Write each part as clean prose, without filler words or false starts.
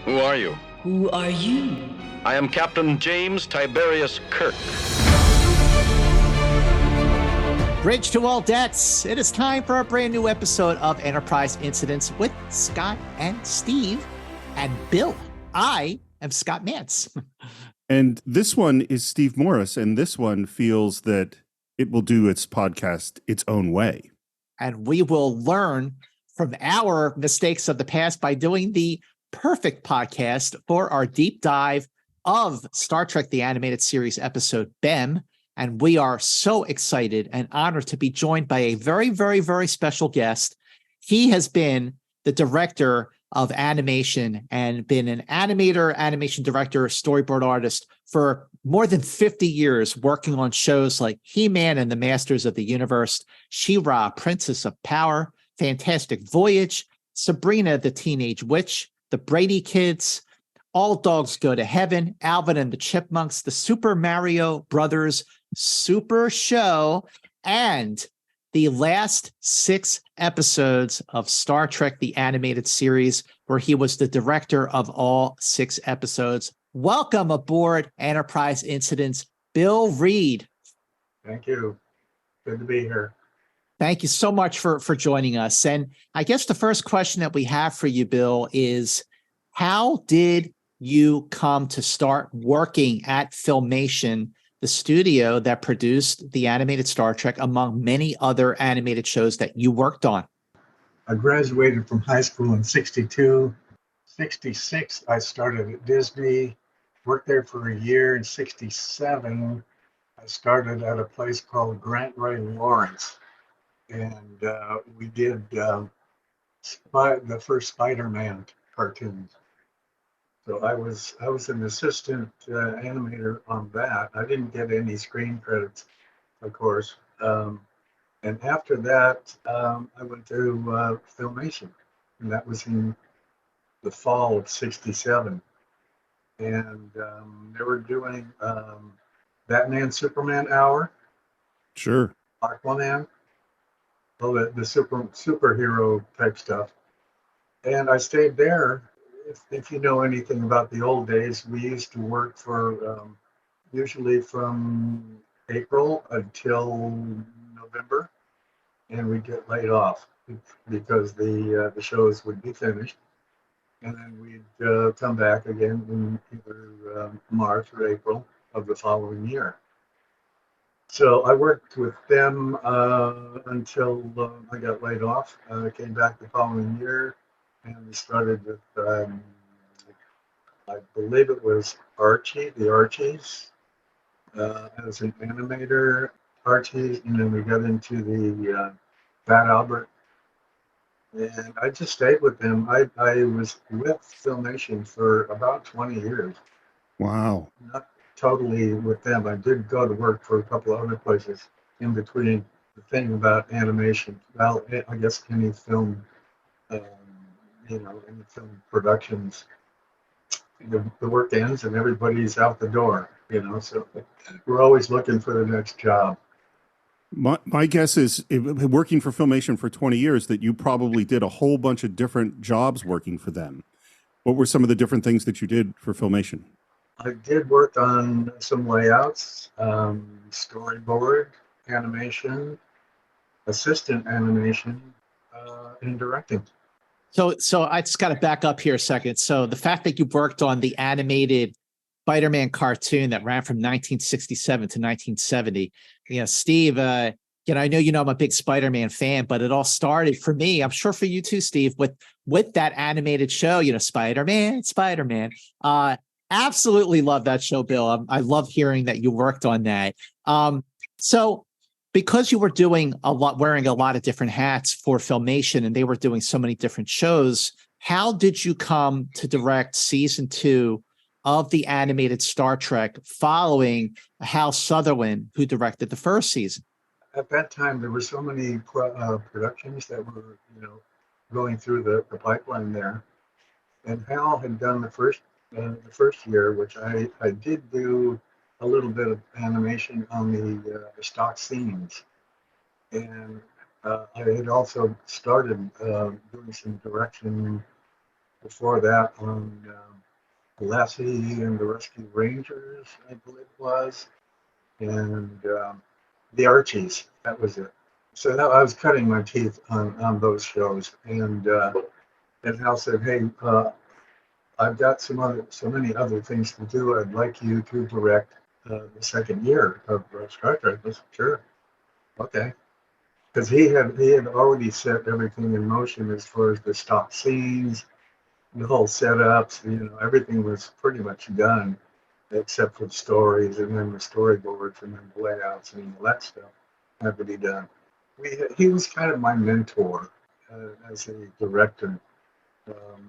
Who are you? Who are you? I am Captain James Tiberius Kirk. Bridge to all debts. It is time for a brand new episode of Enterprise Incidents with Scott and Steve and Bill. I am Scott Mantz. And this one is Steve Morris, and this one feels that it will do its podcast its own way. And we will learn from our mistakes of the past by doing the perfect podcast for our deep dive of Star Trek The Animated Series episode Bem. And we are so excited and honored to be joined by a very, very, very special guest. He has been the director of animation and been an animator, animation director, storyboard artist for more than 50 years, working on shows like He-Man and the Masters of the Universe, She-Ra, Princess of Power, Fantastic Voyage, Sabrina the Teenage Witch, The Brady Kids, All Dogs Go to Heaven, Alvin and the Chipmunks, the Super Mario Brothers Super Show, and the last 6 episodes of Star Trek The Animated Series, where he was the director of all 6 episodes. Welcome aboard Enterprise Incidents, Bill Reed. Thank you. Good to be here. Thank you so much for joining us. And I guess the first question that we have for you, Bill, is how did you come to start working at Filmation, the studio that produced the animated Star Trek, among many other animated shows that you worked on? I graduated from high school in 62. 66, I started at Disney, worked there for a year. In 67, I started at a place called Grant Ray Lawrence. And we did the first Spider-Man cartoons. So I was an assistant animator on that. I didn't get any screen credits, of course. And after that, I went to Filmation, and that was in the fall of 67. And they were doing Batman Superman Hour. Sure. Aquaman. All the superhero type stuff. And I stayed there. If you know anything about the old days, we used to work for usually from April until November, and we'd get laid off because the shows would be finished, and then we'd come back again in either March or April of the following year. So I worked with them until I got laid off. I came back the following year, and we started with, I believe it was Archie, the Archies, as an animator, Archie, and then we got into the Fat Albert. And I just stayed with them. I was with Filmation for about 20 years. Wow. Not totally with them. I did go to work for a couple of other places in between. The thing about animation, well, I guess any film, any film productions, the work ends and everybody's out the door, so we're always looking for the next job. My guess is, working for Filmation for 20 years, that you probably did a whole bunch of different jobs working for them. What were some of the different things that you did for Filmation? I did work on some layouts, storyboard, animation, assistant animation, and directing. So I just got to back up here a second. So the fact that you worked on the animated Spider-Man cartoon that ran from 1967 to 1970, Steve, I know I'm a big Spider-Man fan, but it all started for me, I'm sure for you too, Steve, with that animated show, Spider-Man. Absolutely love that show, Bill. I love hearing that you worked on that. So because you were wearing a lot of different hats for Filmation, and they were doing so many different shows, how did you come to direct season 2 of the animated Star Trek following Hal Sutherland, who directed the first season? At that time, there were so many productions that were, going through the pipeline there. And Hal had done the first year, which I did do a little bit of animation on the stock scenes. And I had also started doing some direction before that on Lassie and the Rescue Rangers, I believe it was, and the Archies. That was it. So I was cutting my teeth on those shows, and Hal said, "Hey, I've got so many other things to do. I'd like you to direct the second year of Star Trek." I said, "Sure, okay," because he had already set everything in motion as far as the stock scenes, the whole setups. Everything was pretty much done except for the stories and then the storyboards and then the layouts and all that stuff had to be done. He was kind of my mentor as a director.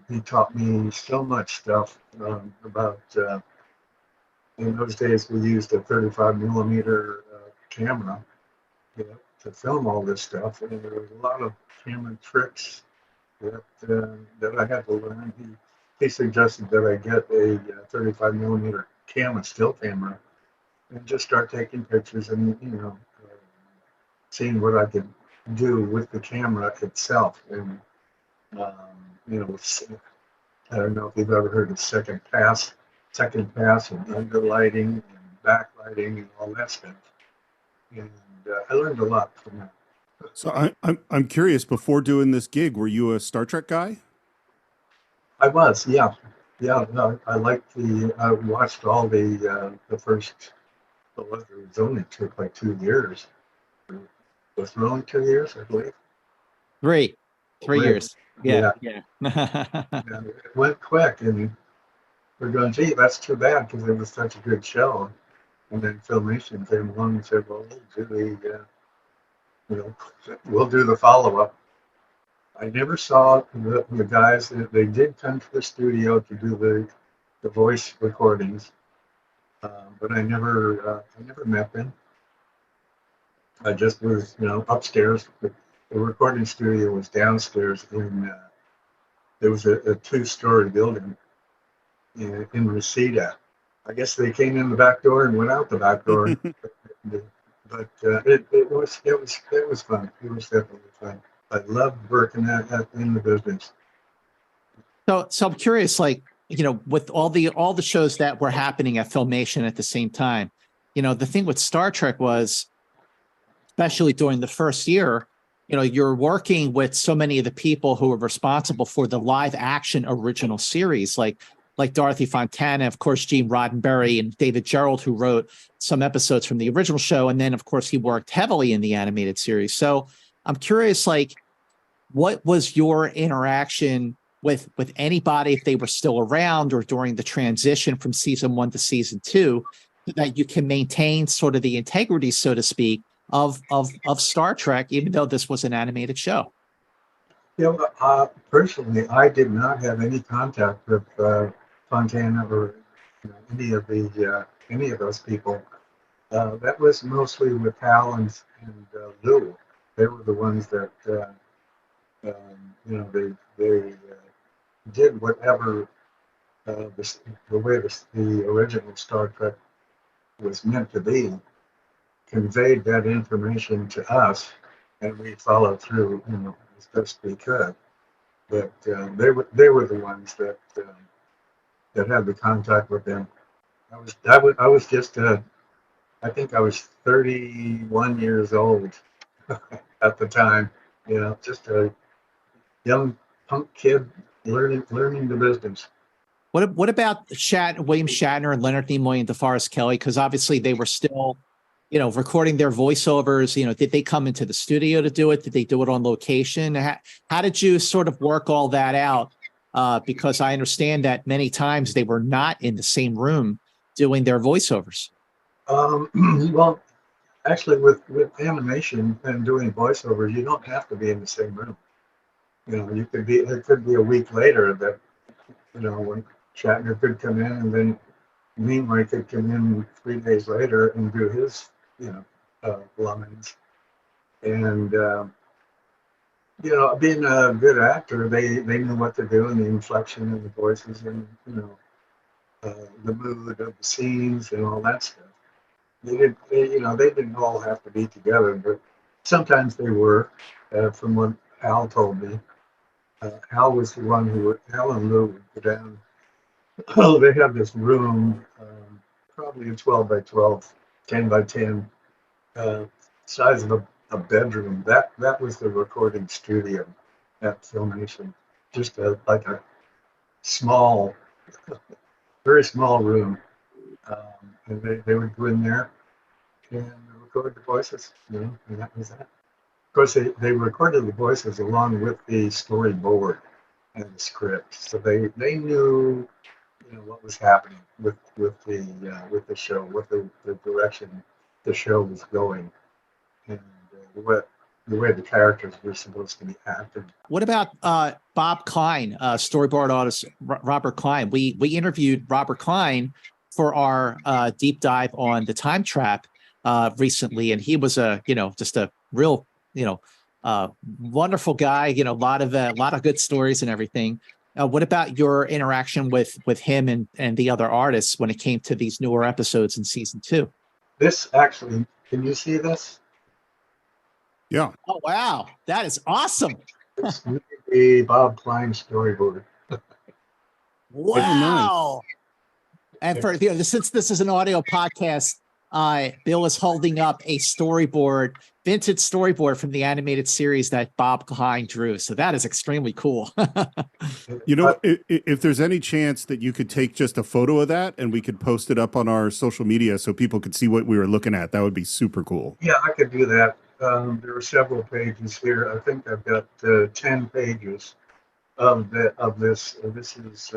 He taught me so much stuff about. In those days, we used a 35 millimeter camera, to film all this stuff, and there was a lot of camera tricks that I had to learn. He suggested that I get a 35 millimeter still camera, and just start taking pictures and seeing what I could do with the camera itself. And I don't know if you've ever heard of second pass and underlighting and backlighting and all that stuff. And I learned a lot from that. So I'm curious. Before doing this gig, were you a Star Trek guy? I was, yeah. No, I watched all the first. It took like 2 years. Was it only 2 years, I believe? 3 years. Yeah. And it went quick, and we're going, gee, that's too bad because it was such a good show. And then Filmation came along and said, well, we'll do the follow-up. I never saw the guys. They did come to the studio to do the voice recordings, but I never met them. I just was, upstairs. The recording studio was downstairs there was a 2-story building in Reseda. I guess they came in the back door and went out the back door. But it was fun. It was definitely fun. I loved working in the business. So I'm curious, with all the shows that were happening at Filmation at the same time, the thing with Star Trek was, especially during the first year, you're working with so many of the people who are responsible for the live action original series, like Dorothy Fontana, of course, Gene Roddenberry, and David Gerrold, who wrote some episodes from the original show. And then, of course, he worked heavily in the animated series. So I'm curious, what was your interaction with anybody, if they were still around or during the transition from season 1 to season 2, so that you can maintain sort of the integrity, so to speak, of Star Trek, even though this was an animated show? Personally, I did not have any contact with Fontana or any of those people. That was mostly with Hal and Lou. They were the ones that they did whatever the way the original Star Trek was meant to be, conveyed that information to us, and we followed through, as best we could. But they were the ones that had the contact with them. I was just I think I was 31 years old at the time. Just a young punk kid learning the business. What about William Shatner and Leonard Nimoy and DeForest Kelley? Because obviously they were still, recording their voiceovers. Did they come into the studio to do it? Did they do it on location? How did you sort of work all that out? Because I understand that many times they were not in the same room doing their voiceovers. Well, actually, with animation and doing voiceovers, you don't have to be in the same room. It could be a week later that, when Shatner could come in, and then Nimoy could come in 3 days later and do his, lines. And, being a good actor, they knew what to do, and the inflection of the voices, and, the mood of the scenes and all that stuff. They didn't all have to be together, but sometimes they were, from what Al told me. Al was the one Al and Lou would go down Oh, they have this room, probably a 12 by 12, 10 by 10, uh, size of a bedroom. That was the recording studio at Filmation. Just like a small, very small room. And they would go in there and record the voices, and that was that. Of course, they recorded the voices along with the storyboard and the script, so they knew what was happening with the show, what the direction the show was going, and the way the characters were supposed to be acted. What about Bob Klein, storyboard artist Robert Klein? We interviewed Robert Klein for our deep dive on the time trap recently, and he was just a real wonderful guy. A lot of good stories and everything. What about your interaction with him and the other artists when it came to these newer episodes in season 2? This actually, can you see this? Yeah. Oh wow, that is awesome! It's the Bob Klein storyboard. Wow. And for since this is an audio podcast, Bill is holding up a storyboard, vintage storyboard from the animated series that Bob Klein drew. So that is extremely cool. If there's any chance that you could take just a photo of that and we could post it up on our social media so people could see what we were looking at, that would be super cool. Yeah, I could do that. There are several pages here. I think I've got 10 pages of this. This is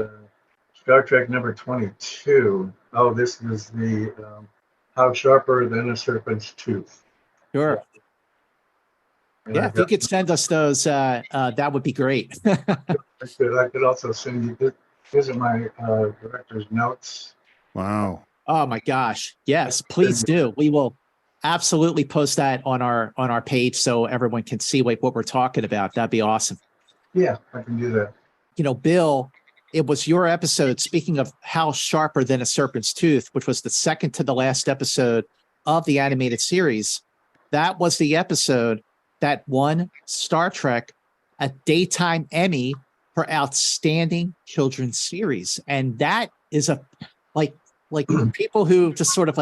Star Trek number 22. Oh, this is the How Sharper Than a Serpent's Tooth. Sure. And yeah, if you could send us those, that would be great. I could also send you this. These are my director's notes. Wow. Oh my gosh. Yes, please do. We will absolutely post that on our page so everyone can see what we're talking about. That'd be awesome. Yeah, I can do that. Bill, it was your episode, speaking of How Sharper Than a Serpent's Tooth, which was the second to the last episode of the animated series. That was the episode that won Star Trek a daytime Emmy for outstanding children's series. And that is like people who just sort of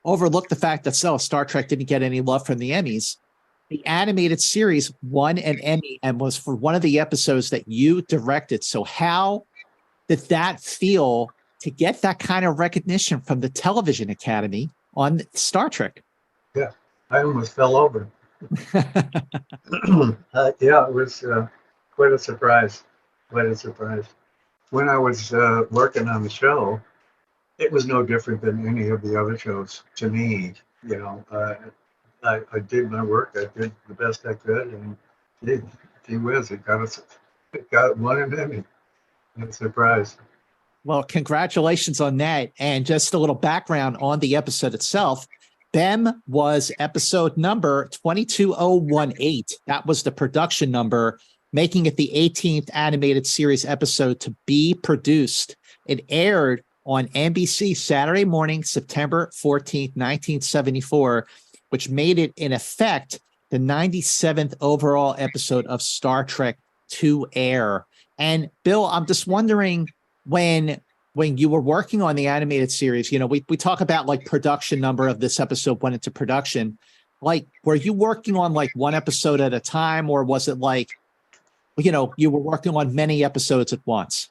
overlook the fact that Star Trek didn't get any love from the Emmys. The animated series won an Emmy and was for one of the episodes that you directed. So how did that feel to get that kind of recognition from the Television Academy on Star Trek? Yeah, I almost fell over. Yeah, it was quite a surprise. Quite a surprise. When I was working on the show, it was no different than any of the other shows to me. I did my work. I did the best I could, and gee whiz, it got one an Emmy. What a surprise. Well, congratulations on that. And just a little background on the episode itself. Bem was episode number 22018. That was the production number, making it the 18th animated series episode to be produced. It aired on NBC Saturday morning, September 14th, 1974, which made it, in effect, the 97th overall episode of Star Trek to air. And Bill, I'm just wondering, when you were working on the animated series, we talk about production number of this episode went into production. Were you working on one episode at a time, or was it you were working on many episodes at once?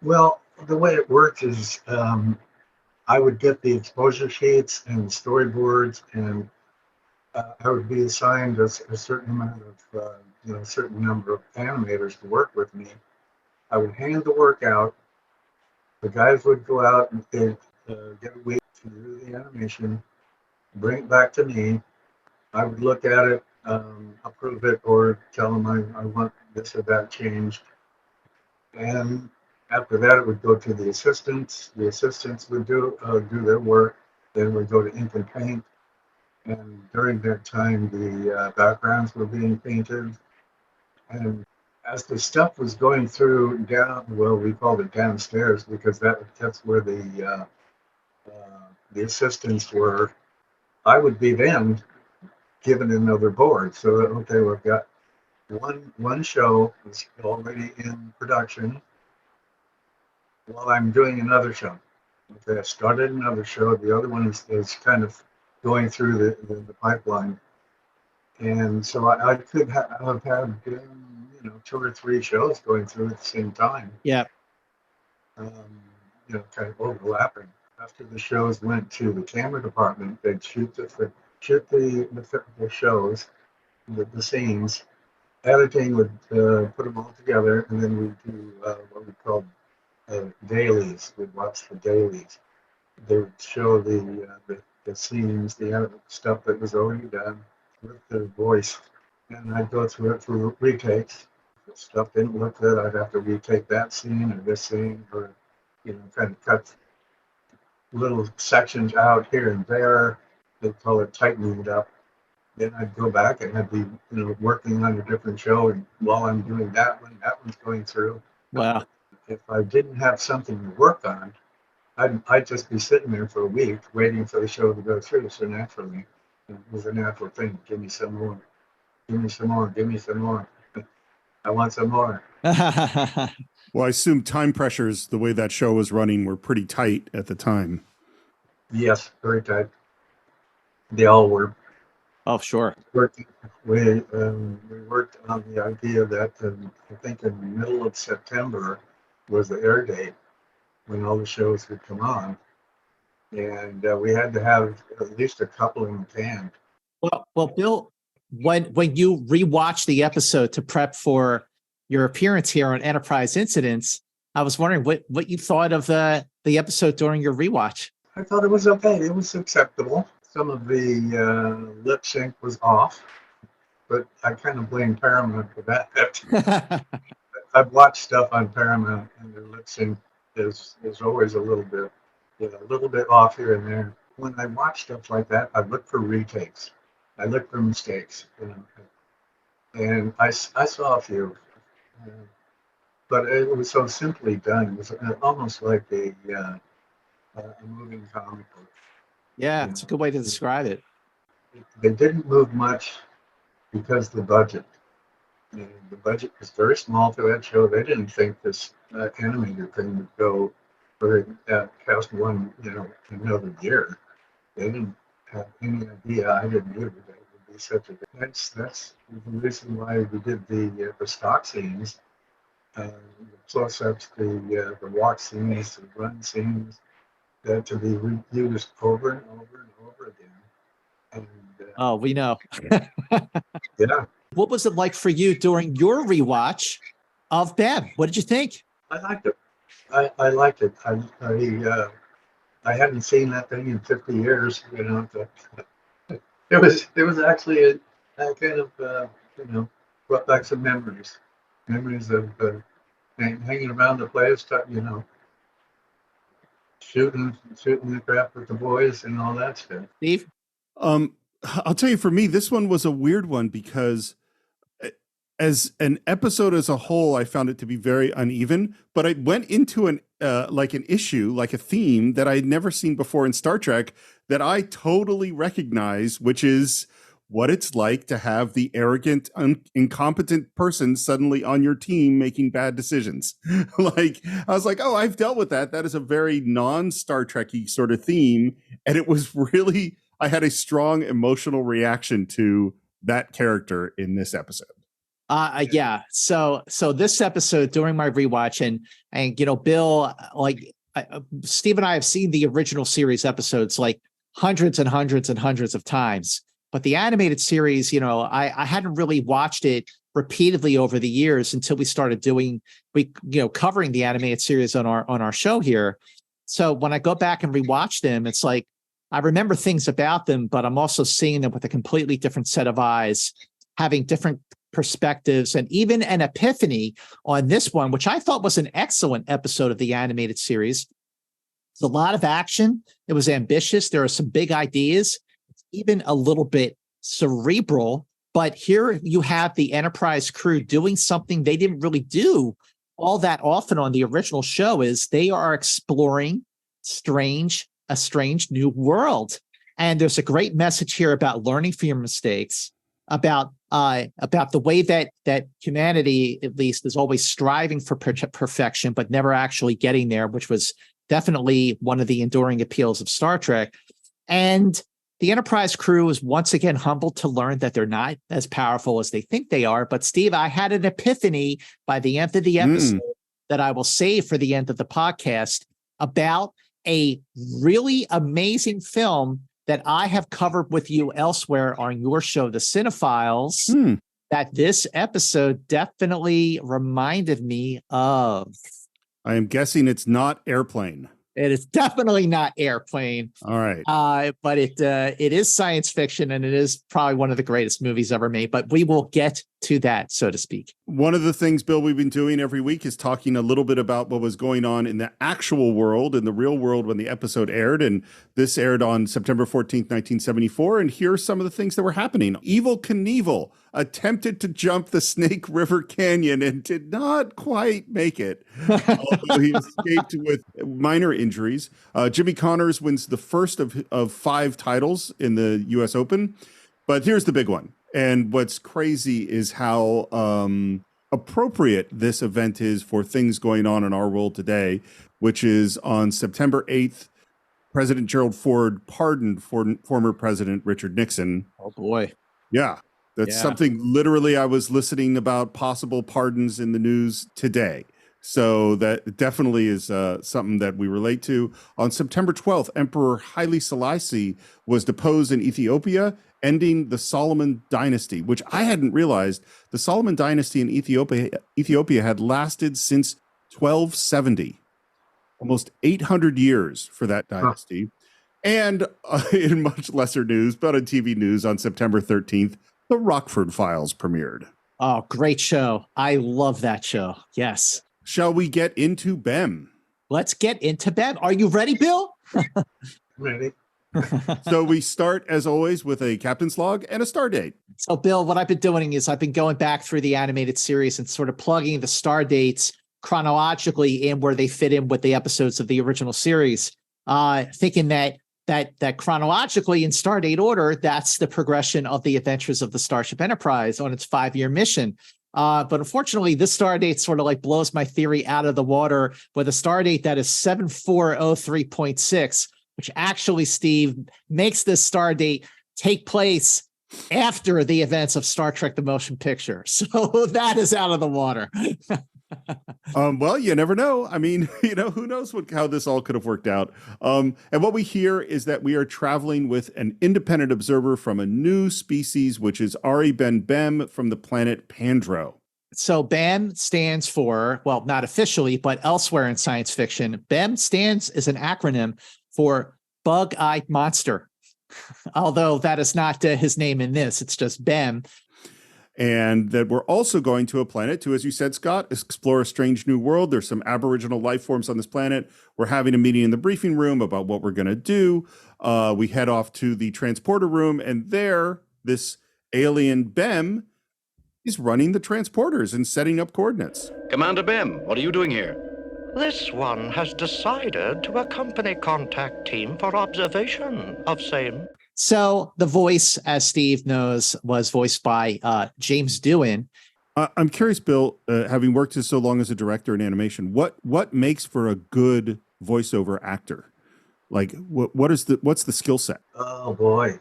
Well, the way it worked is I would get the exposure sheets and storyboards, and I would be assigned a certain amount of, a certain number of animators to work with me. I would hand the work out. The guys would go out and they'd get a week to do the animation, bring it back to me. I would look at it, approve it, or tell them I want this or that changed. And after that, it would go to the assistants. The assistants would do their work. Then we'd go to ink and paint. And during that time, the backgrounds were being painted. And as the stuff was going through down, well, we called it downstairs because that's where the assistants were. I would be then given another board. So, okay, we've got one show that's already in production. while I'm doing another show. Okay, I started another show. The other one is kind of going through the pipeline. And so I could have had, 2 or 3 shows going through at the same time, Yeah. kind of overlapping. After the shows went to the camera department, they'd shoot the shows, the scenes. Editing would put them all together, and then we'd do what we called dailies. We'd watch the dailies. They would show the scenes, the stuff that was already done with the voice, and I'd go through it for retakes. If stuff didn't look good, I'd have to retake that scene or this scene, or kind of cut little sections out here and there. They call it tightening it up. Then I'd go back and I'd be working on a different show, and while I'm doing that one's going through. Wow. If I didn't have something to work on, I'd just be sitting there for a week waiting for the show to go through. So naturally, it was a natural thing. Give me some more. Give me some more. Give me some more. I want some more. Well, I assume time pressures, the way that show was running, were pretty tight at the time. Yes, very tight. They all were. Oh, sure. We worked on the idea that I think in the middle of September was the air date when all the shows would come on, and we had to have at least a couple in the can. Well, Bill, when you rewatched the episode to prep for your appearance here on Enterprise Incidents, I was wondering what you thought of the episode during your rewatch. I thought it was okay. It was acceptable. Some of the lip sync was off, but I kind of blame Paramount for that. I've watched stuff on Paramount, and their lip sync is always a little bit off here and there. When I watch stuff like that, I look for retakes. I look for mistakes, and I saw a few, but it was so simply done. It was almost like a moving comic book. Yeah, it's a good way to describe it. They didn't move much because of the budget. The budget was very small for that show. They didn't think this animated thing would go for cast one, another year. They didn't have any idea. I didn't either that it would be such a. That's the reason why we did the stock scenes, the close-ups, the walk scenes, the run scenes, to be reused over and over and over again. And we know. yeah. What was it like for you during your rewatch of Bem? What did you think? I liked it. I liked it. I hadn't seen that thing in 50 years. It was actually a kind of brought back some memories of hanging around the place, shooting the crap with the boys and all that stuff. Steve? I'll tell you, for me, this one was a weird one because as an episode as a whole, I found it to be very uneven, but I went into an issue, like a theme that I'd never seen before in Star Trek that I totally recognize, which is what it's like to have the arrogant, incompetent person suddenly on your team making bad decisions. I was like, oh, I've dealt with that. That is a very non-Star Trek-y sort of theme. And it was really, I had a strong emotional reaction to that character in this episode. Yeah. So this episode during my rewatch and Bill, Steve and I have seen the original series episodes like hundreds and hundreds and hundreds of times, but the animated series, I hadn't really watched it repeatedly over the years until we started covering the animated series on our show here. So when I go back and rewatch them, it's like I remember things about them, but I'm also seeing them with a completely different set of eyes, having different perspectives, and even an epiphany on this one, which I thought was an excellent episode of the animated series. It's a lot of action. It was ambitious. There are some big ideas. It's even a little bit cerebral, but here you have the Enterprise crew doing something they didn't really do all that often on the original show. Is they are exploring a strange new world. And there's a great message here about learning from your mistakes, about the way that humanity, at least, is always striving for perfection, but never actually getting there, which was definitely one of the enduring appeals of Star Trek. And the Enterprise crew is once again humbled to learn that they're not as powerful as they think they are. But Steve, I had an epiphany by the end of the episode that I will save for the end of the podcast about a really amazing film that I have covered with you elsewhere on your show, The Cinephiles, that this episode definitely reminded me of. I am guessing it's not Airplane. It is definitely not Airplane. All right. But it is science fiction, and it is probably one of the greatest movies ever made. But we will get to that, so to speak. One of the things, Bill, we've been doing every week is talking a little bit about what was going on in the actual world, in the real world, when the episode aired. And this aired on September 14th, 1974. And here are some of the things that were happening. Evel Knievel attempted to jump the Snake River Canyon and did not quite make it, although he escaped with minor injuries. Jimmy Connors wins the first of 5 titles in the U.S. Open. But here's the big one. And what's crazy is how appropriate this event is for things going on in our world today, which is on September 8th, President Gerald Ford pardoned former President Richard Nixon. Oh, boy. Yeah. That's something literally I was listening about possible pardons in the news today. So that definitely is something that we relate to. On September 12th, Emperor Haile Selassie was deposed in Ethiopia, ending the Solomon dynasty, which I hadn't realized. The Solomon dynasty in Ethiopia had lasted since 1270, almost 800 years for that dynasty. And in much lesser news, but on TV news on September 13th, the Rockford Files premiered. Oh, great show. I love that show. Yes. Shall we get into BEM? Let's get into BEM. Are you ready, Bill? Ready. So we start, as always, with a captain's log and a star date. So, Bill, what I've been doing is I've been going back through the animated series and sort of plugging the star dates chronologically in where they fit in with the episodes of the original series, thinking that chronologically in star date order, that's the progression of the adventures of the Starship Enterprise on its 5-year mission. But unfortunately, this star date sort of like blows my theory out of the water with a star date that is 7403.6, which actually, Steve, makes this star date take place after the events of Star Trek: The Motion Picture. So that is out of the water. Well, you never know. I mean, who knows how this all could have worked out. And what we hear is that we are traveling with an independent observer from a new species, which is Ari Bn Bem from the planet Pandro. So BEM stands for, well, not officially, but elsewhere in science fiction, BEM stands as an acronym for Bug-Eyed Monster. Although that is not his name in this, it's just BEM. And that we're also going to a planet to, as you said, Scott, explore a strange new world. There's some aboriginal life forms on this planet. We're having a meeting in the briefing room about what we're going to do. We head off to the transporter room, and there, this alien BEM is running the transporters and setting up coordinates. Commander Bem, what are you doing here? This one has decided to accompany contact team for observation of same. So the voice, as Steve knows, was voiced by James Doohan. I'm curious, Bill, having worked so long as a director in animation, what makes for a good voiceover actor? Like, what's the skill set? Oh boy,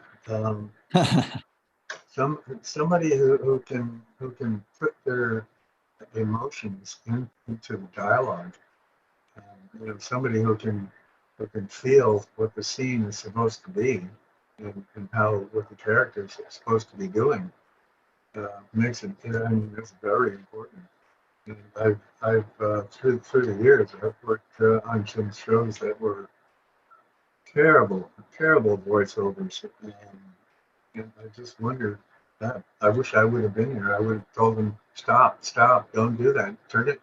somebody who can put their emotions into the dialogue. Somebody who can feel what the scene is supposed to be. And what the characters are supposed to be doing makes it. It's very important. And I've through the years, I've worked on some shows that were terrible voiceovers, and I just wondered that. I wish I would have been here. I would have told them, stop, don't do that. Turn it,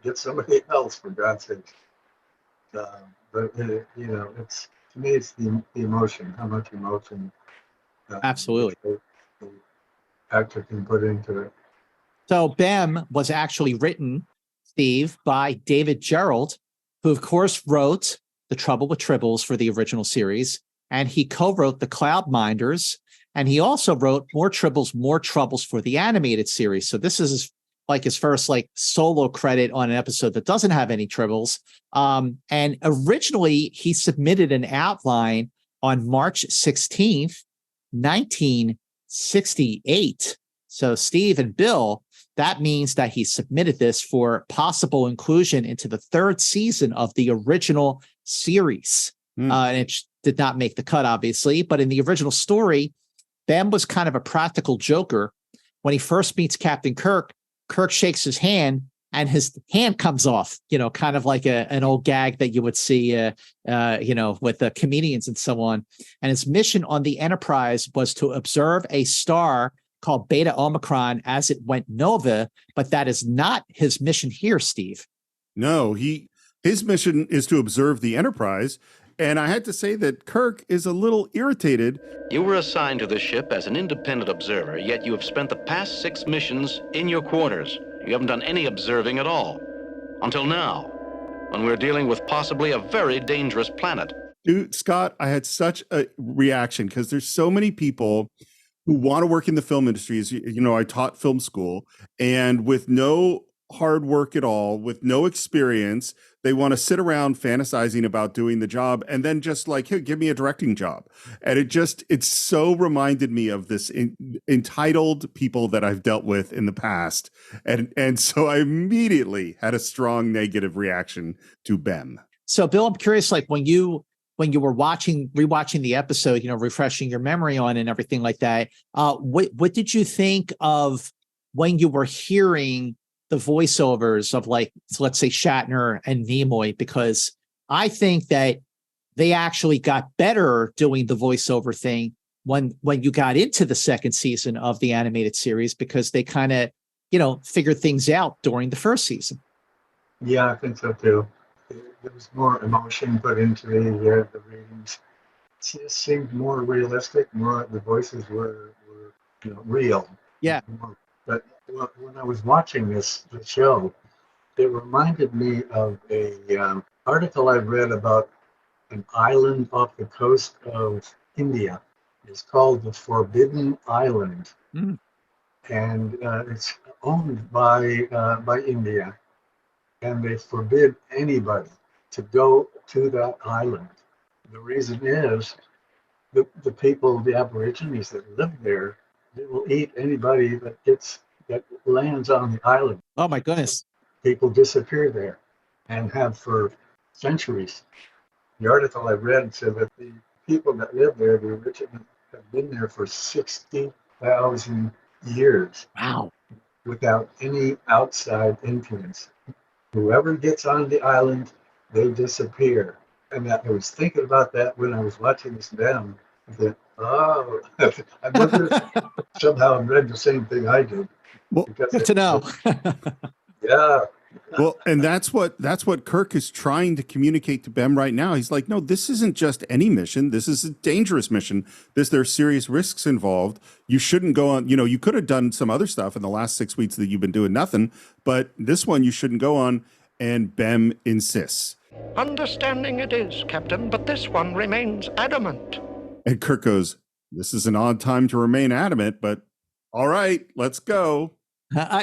get somebody else, for God's sake. But it's. To me, it's the emotion, how much emotion Absolutely. the actor can put into it. So BEM was actually written, Steve, by David Gerrold, who, of course, wrote The Trouble with Tribbles for the original series, and he co-wrote The Cloudminders And he also wrote More Tribbles, More Troubles for the animated series. So this is his first solo credit on an episode that doesn't have any Tribbles. And originally he submitted an outline on March 16th, 1968. So Steve and Bill, that means that he submitted this for possible inclusion into the third season of the original series. And it did not make the cut, obviously. But in the original story, Bem was kind of a practical joker. When he first meets Captain Kirk, Kirk shakes his hand and his hand comes off, kind of like an old gag that you would see, with the comedians and so on. And his mission on the Enterprise was to observe a star called Beta Omicron as it went nova, but that is not his mission here, Steve. No, his mission is to observe the Enterprise. And I had to say that Kirk is a little irritated. You were assigned to the ship as an independent observer, yet you have spent the past 6 missions in your quarters. You haven't done any observing at all. Until now, when we're dealing with possibly a very dangerous planet. Dude, Scott, I had such a reaction because there's so many people who want to work in the film industry. As I taught film school, and with no hard work at all, with no experience, they want to sit around fantasizing about doing the job and then just hey, give me a directing job. And it so reminded me of this entitled people that I've dealt with in the past. And so I immediately had a strong negative reaction to Bem. So Bill, I'm curious, when you were rewatching the episode, refreshing your memory on it and everything like that, what did you think of when you were hearing the voiceovers of let's say Shatner and Nimoy? Because I think that they actually got better doing the voiceover thing when you got into the second season of the animated series, because they kind of, figured things out during the first season. Yeah, I think so too. There was more emotion put into the readings. It just seemed more realistic. The voices were real. Yeah. But when I was watching the show, it reminded me of a article I read about an island off the coast of India. It's called the Forbidden Island, and it's owned by India, and they forbid anybody to go to that island. The reason is the people, the Aborigines that live there, they will eat anybody that lands on the island. Oh my goodness. People disappear there and have for centuries. The article I read said that the people that live there, the Aborigines, have been there for 60,000 years. Wow. Without any outside influence. Whoever gets on the island, they disappear. And I was thinking about that when I was watching this Bem. I thought, oh, I've never somehow read the same thing I did. Well, good to know. Yeah. Well, and that's what Kirk is trying to communicate to Bem right now. He's like, no, this isn't just any mission. This is a dangerous mission. There's serious risks involved. You shouldn't go on. You could have done some other stuff in the last 6 weeks that you've been doing nothing, but this one you shouldn't go on. And Bem insists. Understanding it is, Captain, but this one remains adamant. And Kirk goes, this is an odd time to remain adamant, but all right, let's go.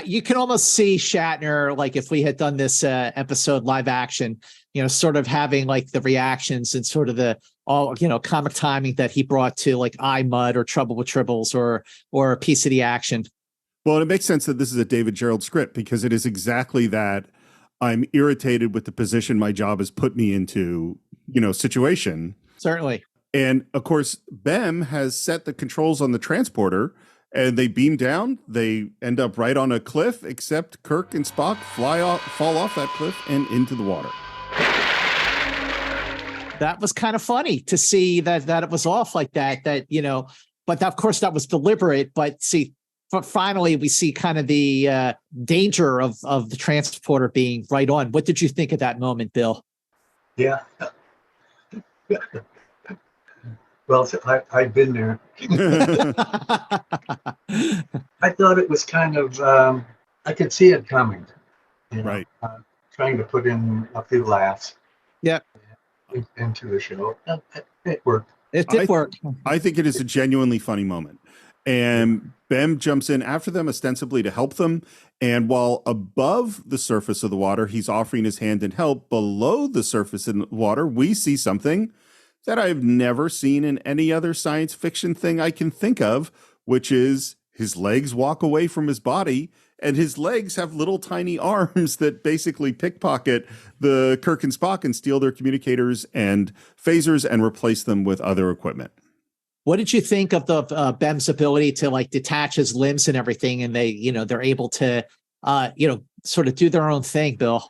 You can almost see Shatner, if we had done this episode live action, sort of having the reactions and sort of the comic timing that he brought to I, Mud or Trouble with Tribbles or a piece of the action. Well, it makes sense that this is a David Gerrold script because it is exactly that. I'm irritated with the position my job has put me into, situation. Certainly. And of course, Bem has set the controls on the transporter and they beam down. They end up right on a cliff, except Kirk and Spock fall off that cliff and into the water. That was kind of funny to see that it was off like that, but of course that was deliberate. But finally we see kind of the danger of the transporter being right on. What did you think of that moment, Bill? Yeah. Well, I've been there. I thought it was kind of, I could see it coming. Right. Trying to put in a few laughs. Yeah. Into the show. It worked. It did work. I think it is a genuinely funny moment. And Bem jumps in after them, ostensibly to help them. And while above the surface of the water, he's offering his hand in help, below the surface in the water, we see something that I've never seen in any other science fiction thing I can think of, which is his legs walk away from his body, and his legs have little tiny arms that basically pickpocket the Kirk and Spock and steal their communicators and phasers and replace them with other equipment. What did you think of the Bem's ability to like detach his limbs and everything, and they're able to sort of do their own thing, Bill?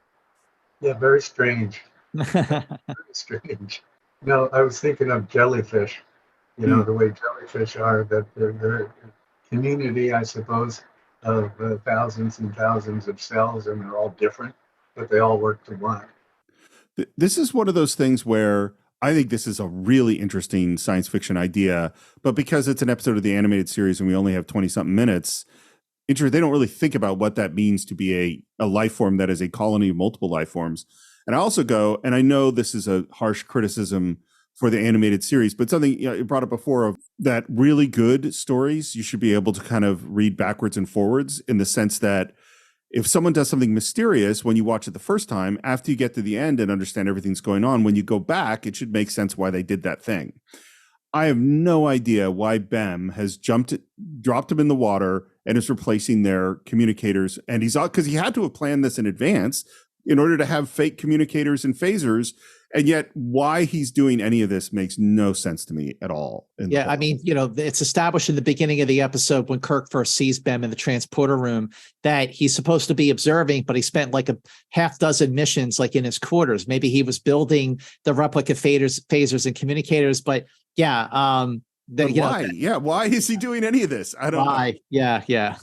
Yeah, very strange. Very strange. I was thinking of jellyfish. The way jellyfish are, that they're a community, I suppose, of thousands and thousands of cells, and they're all different, but they all work to one. This is one of those things where I think this is a really interesting science fiction idea, but because it's an episode of the animated series and we only have 20-something minutes, they don't really think about what that means to be a life form that is a colony of multiple life forms. And I also go, and I know this is a harsh criticism for the animated series, but something you brought up before, of that really good stories, you should be able to kind of read backwards and forwards, in the sense that if someone does something mysterious when you watch it the first time, after you get to the end and understand everything's going on, when you go back, it should make sense why they did that thing. I have no idea why Bem has dropped him in the water and is replacing their communicators. And because he had to have planned this in advance in order to have fake communicators and phasers. And yet why he's doing any of this makes no sense to me at all. Yeah, I mean, it's established in the beginning of the episode when Kirk first sees Bem in the transporter room that he's supposed to be observing, but he spent like a half dozen missions like in his quarters. Maybe he was building the replica phasers and communicators, but yeah. Why? Why is he doing any of this? I don't know. Yeah.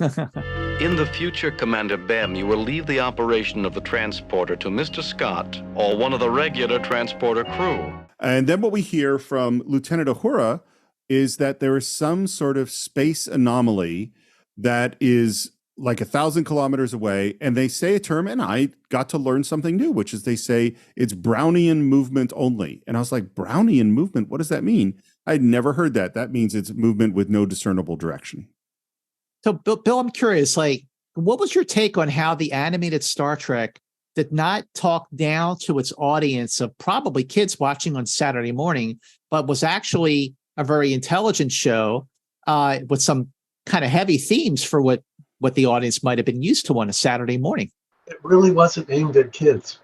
In the future, Commander Bem, you will leave the operation of the transporter to Mr. Scott or one of the regular transporter crew. And then what we hear from Lieutenant Uhura is that there is some sort of space anomaly that is like 1,000 kilometers away. And they say a term, and I got to learn something new, which is they say it's Brownian movement only. And I was like, Brownian movement? What does that mean? I'd never heard that. That means it's movement with no discernible direction. So, Bill, I'm curious, what was your take on how the animated Star Trek did not talk down to its audience of probably kids watching on Saturday morning, but was actually a very intelligent show with some kind of heavy themes for what the audience might have been used to on a Saturday morning? It really wasn't aimed at kids.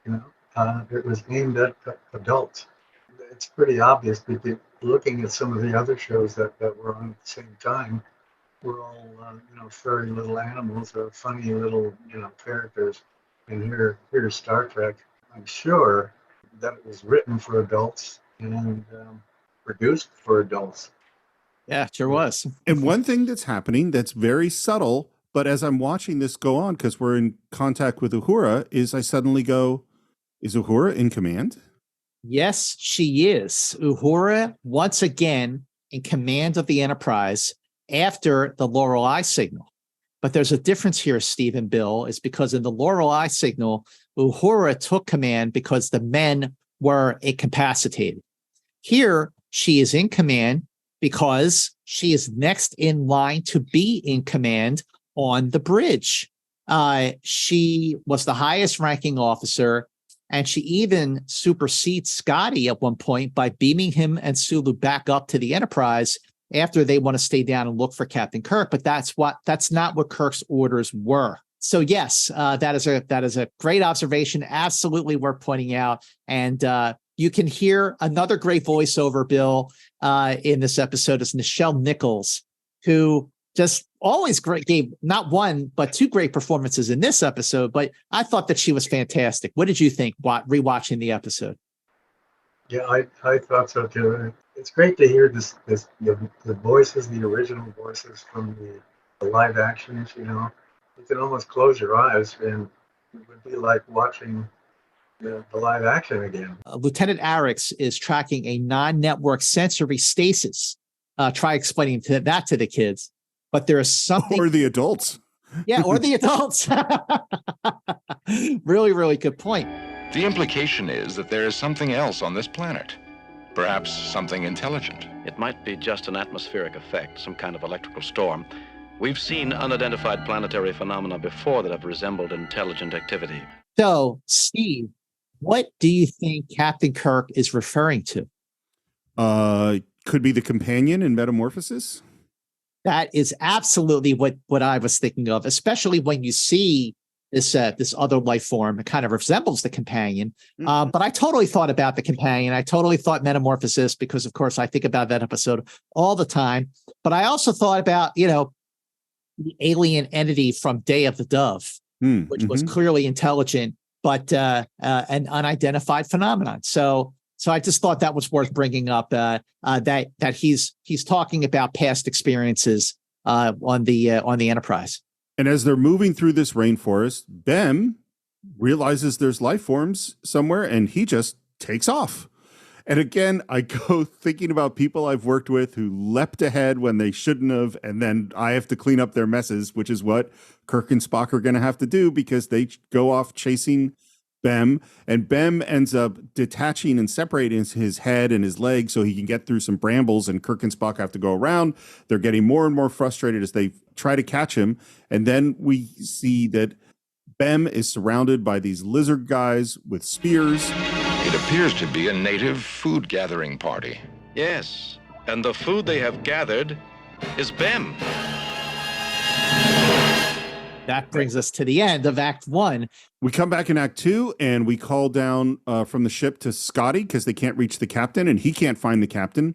It was aimed at adults. It's pretty obvious, because looking at some of the other shows that were on at the same time, we're all, furry little animals or funny little, characters. And here's Star Trek. I'm sure that it was written for adults and produced for adults. Yeah, sure was. And one thing that's happening that's very subtle, but as I'm watching this go on, because we're in contact with Uhura, is I suddenly go, is Uhura in command? Yes, she is. Uhura, once again, in command of the Enterprise after the Lorelei signal. But there's a difference here, Steve and Bill, is because in the Lorelei signal, Uhura took command because the men were incapacitated. Here, she is in command because she is next in line to be in command on the bridge. She was the highest ranking officer, and she even supersedes Scotty at one point by beaming him and Sulu back up to the Enterprise after they want to stay down and look for Captain Kirk. But that's not what Kirk's orders were. So yes, that is a great observation. Absolutely worth pointing out. And you can hear another great voiceover, Bill, in this episode is Nichelle Nichols, who just always gave not one, but two great performances in this episode. But I thought that she was fantastic. What did you think rewatching the episode? Yeah, I thought so too. It's great to hear the voices, the original voices from the live actions. You can almost close your eyes and it would be like watching the live action again. Lieutenant Arix is tracking a non-network sensory stasis. Try explaining that to the kids. But there is something... Or the adults. Yeah, or the adults. Really, really good point. The implication is that there is something else on this planet. Perhaps something intelligent. It might be just an atmospheric effect, some kind of electrical storm. We've seen unidentified planetary phenomena before that have resembled intelligent activity. So, Steve, what do you think Captain Kirk is referring to? Could be the companion in Metamorphosis. That is absolutely what I was thinking of, especially when you see this other life form. It kind of resembles the companion. But I totally thought about the companion. I totally thought Metamorphosis because, of course, I think about that episode all the time. But I also thought about, the alien entity from Day of the Dove, which was clearly intelligent, but an unidentified phenomenon. So I just thought that was worth bringing up. That he's talking about past experiences on the Enterprise. And as they're moving through this rainforest, Bem realizes there's life forms somewhere, and he just takes off. And again, I go thinking about people I've worked with who leapt ahead when they shouldn't have, and then I have to clean up their messes, which is what Kirk and Spock are going to have to do because they go off chasing Bem, and Bem ends up detaching and separating his head and his legs so he can get through some brambles, and Kirk and Spock have to go around. They're getting more and more frustrated as they try to catch him, and then we see that Bem is surrounded by these lizard guys with spears. It appears to be a native food gathering party. Yes, and the food they have gathered is Bem. That brings us to the end of Act 1. We come back in Act 2, and we call down from the ship to Scotty because they can't reach the captain, and he can't find the captain.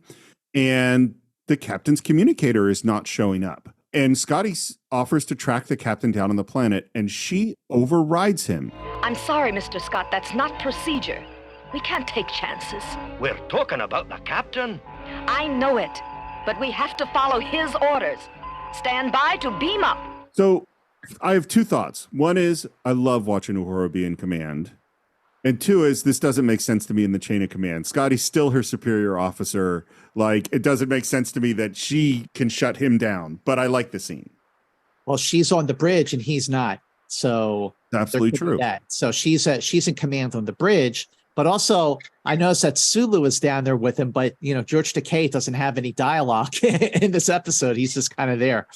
And the captain's communicator is not showing up. And Scotty offers to track the captain down on the planet, and she overrides him. I'm sorry, Mr. Scott, that's not procedure. We can't take chances. We're talking about the captain. I know it, but we have to follow his orders. Stand by to beam up. So I have two thoughts. One is I love watching Uhura be in command. And two is this doesn't make sense to me in the chain of command. Scotty's still her superior officer. Like, it doesn't make sense to me that she can shut him down, but I like the scene. Well, she's on the bridge and he's not. So absolutely true. So she's in command on the bridge. But also, I noticed that Sulu is down there with him, but, George Takei doesn't have any dialogue in this episode. He's just kind of there.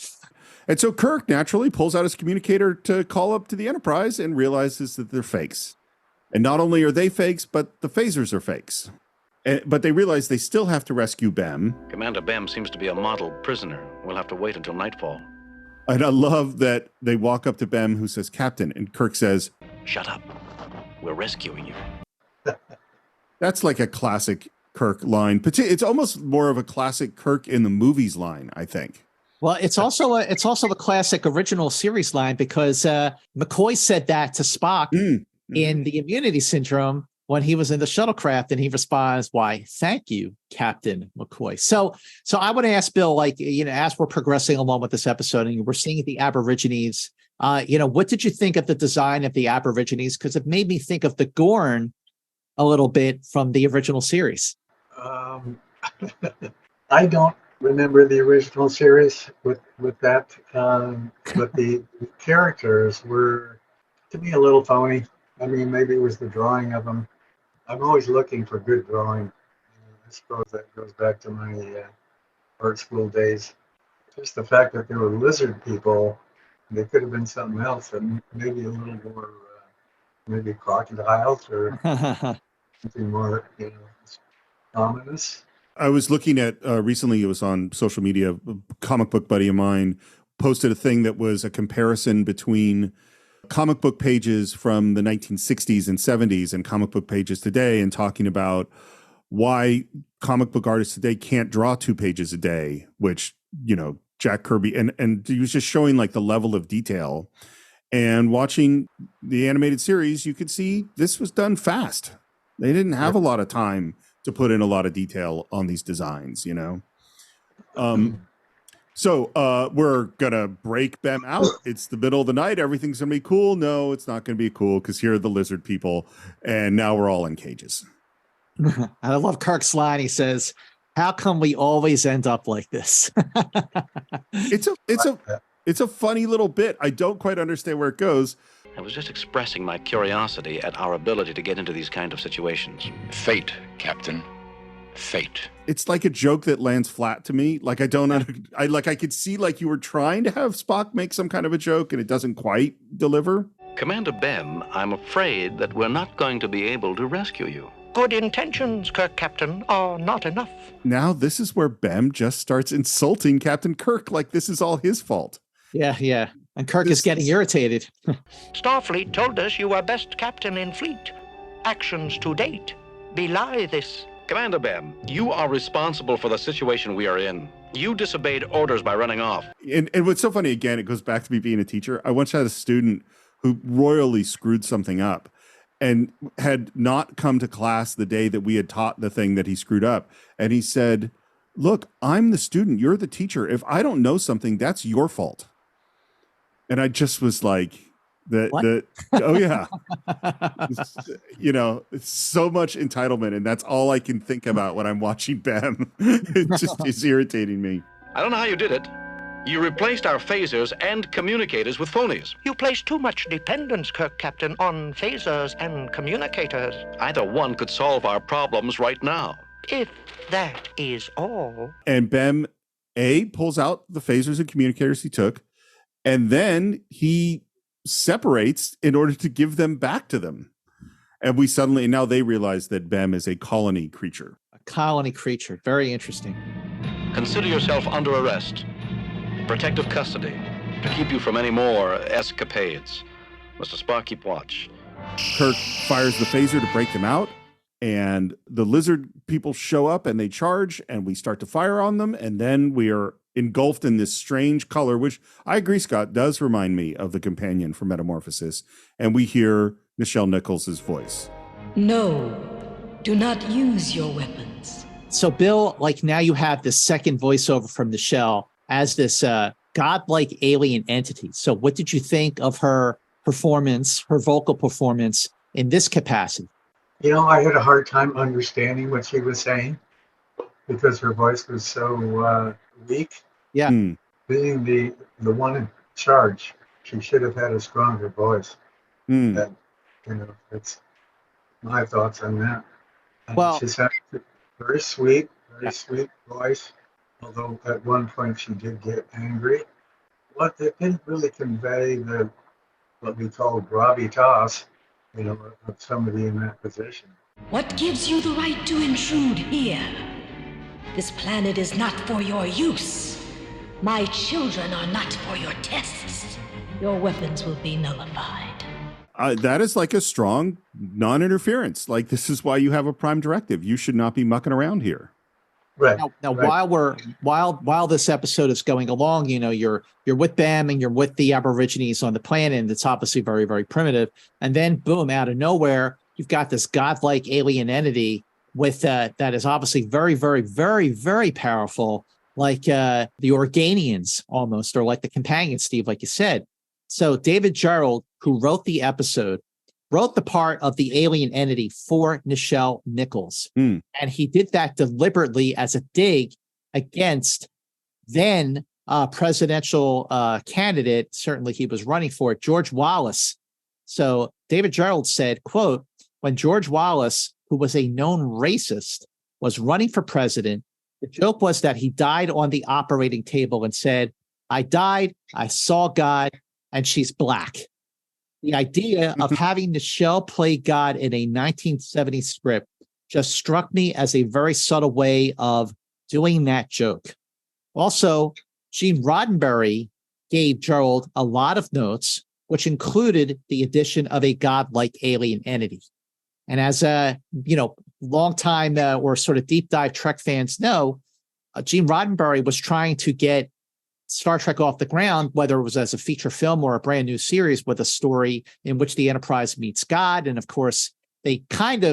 And so Kirk naturally pulls out his communicator to call up to the Enterprise and realizes that they're fakes. And not only are they fakes, but the phasers are fakes. But they realize they still have to rescue Bem. Commander Bem seems to be a model prisoner. We'll have to wait until nightfall. And I love that they walk up to Bem, who says, "Captain," and Kirk says, "Shut up. We're rescuing you." That's like a classic Kirk line. It's almost more of a classic Kirk in the movies line, I think. Well, it's also a classic original series line because McCoy said that to Spock in the Immunity Syndrome when he was in the shuttlecraft, and he responds, "Why, thank you, Captain McCoy." So I would ask Bill, as we're progressing along with this episode and we're seeing the Aborigines, what did you think of the design of the Aborigines? Because it made me think of the Gorn a little bit from the original series. I don't remember the original series with that, but the characters were, to me, a little phony. I mean, maybe it was the drawing of them. I'm always looking for good drawing. I suppose that goes back to my art school days. Just the fact that they were lizard people, they could have been something else, and maybe a little more, maybe crocodiles or something more, ominous. I was looking at recently, it was on social media, a comic book buddy of mine posted a thing that was a comparison between comic book pages from the 1960s and 70s and comic book pages today, and talking about why comic book artists today can't draw 2 pages a day, which, Jack Kirby, and he was just showing like the level of detail. And watching the animated series, you could see this was done fast. They didn't have a lot of time to put in a lot of detail on these designs, So we're going to break Bem out. It's the middle of the night. Everything's going to be cool. No, it's not going to be cool because here are the lizard people. And now we're all in cages. I love Kirk's line. He says, "How come we always end up like this?" It's a funny little bit. I don't quite understand where it goes. I was just expressing my curiosity at our ability to get into these kind of situations. Fate, Captain. fate. It's like a joke that lands flat to me. Like I could see like you were trying to have Spock make some kind of a joke and it doesn't quite deliver. Commander Bem, I'm afraid that we're not going to be able to rescue you. Good intentions, Kirk Captain, are not enough. Now this is where Bem just starts insulting Captain Kirk like this is all his fault. Yeah. And Kirk is getting irritated. Starfleet told us you were best captain in fleet. Actions to date belie this. Commander Bem, you are responsible for the situation we are in. You disobeyed orders by running off. And what's so funny, again, it goes back to me being a teacher. I once had a student who royally screwed something up and had not come to class the day that we had taught the thing that he screwed up. And he said, look, I'm the student, you're the teacher. If I don't know something, that's your fault. And I just was like, oh yeah. You know, it's so much entitlement. And that's all I can think about when I'm watching Bem. It just is irritating me. I don't know how you did it. You replaced our phasers and communicators with phonies. You place too much dependence, Kirk Captain, on phasers and communicators. Either one could solve our problems right now. If that is all. And Bem, pulls out the phasers and communicators he took, and then he separates in order to give them back to them. And now they realize that Bem is a colony creature. A colony creature. Very interesting. Consider yourself under arrest. Protective custody to keep you from any more escapades. Mr. Spock, keep watch. Kirk fires the phaser to break them out, and the lizard people show up and they charge, and we start to fire on them, and then we are engulfed in this strange color, which I agree, Scott, does remind me of the companion from Metamorphosis, and we hear Nichelle Nichols' voice. No, do not use your weapons. So, Bill, like now you have this second voiceover from Nichelle as this godlike alien entity. So what did you think of her performance, her vocal performance in this capacity? You know, I had a hard time understanding what she was saying because her voice was so weak. Yeah. Being the one in charge, she should have had a stronger voice. That, you know, that's my thoughts on that. And well, she's had a very sweet voice. Although at one point she did get angry. What they didn't really convey what we call gravitas, you know, of somebody in that position. What gives you the right to intrude here? This planet is not for your use. My children are not for your tests. Your weapons will be nullified. That is like a strong non-interference. Like, this is why you have a prime directive. You should not be mucking around here. Right. Now right. while this episode is going along, you know, you're with Bem and you're with the Aborigines on the planet, and it's obviously very, very primitive. And then boom, out of nowhere, you've got this godlike alien entity with that is obviously very, very, very, very powerful, like the Organians almost, or like the companions, Steve, like you said. So David Gerrold, who wrote the episode, wrote the part of the alien entity for Nichelle Nichols. And he did that deliberately as a dig against then presidential candidate, certainly he was running for it, George Wallace. So David Gerrold said, quote, when George Wallace, who was a known racist, was running for president, the joke was that he died on the operating table and said, I died, I saw God, and she's black. The idea of having Nichelle play God in a 1970s script just struck me as a very subtle way of doing that joke. Also, Gene Roddenberry gave Gerrold a lot of notes, which included the addition of a godlike alien entity. And as longtime or sort of deep dive Trek fans know, Gene Roddenberry was trying to get Star Trek off the ground, whether it was as a feature film or a brand new series with a story in which the Enterprise meets God. And of course, they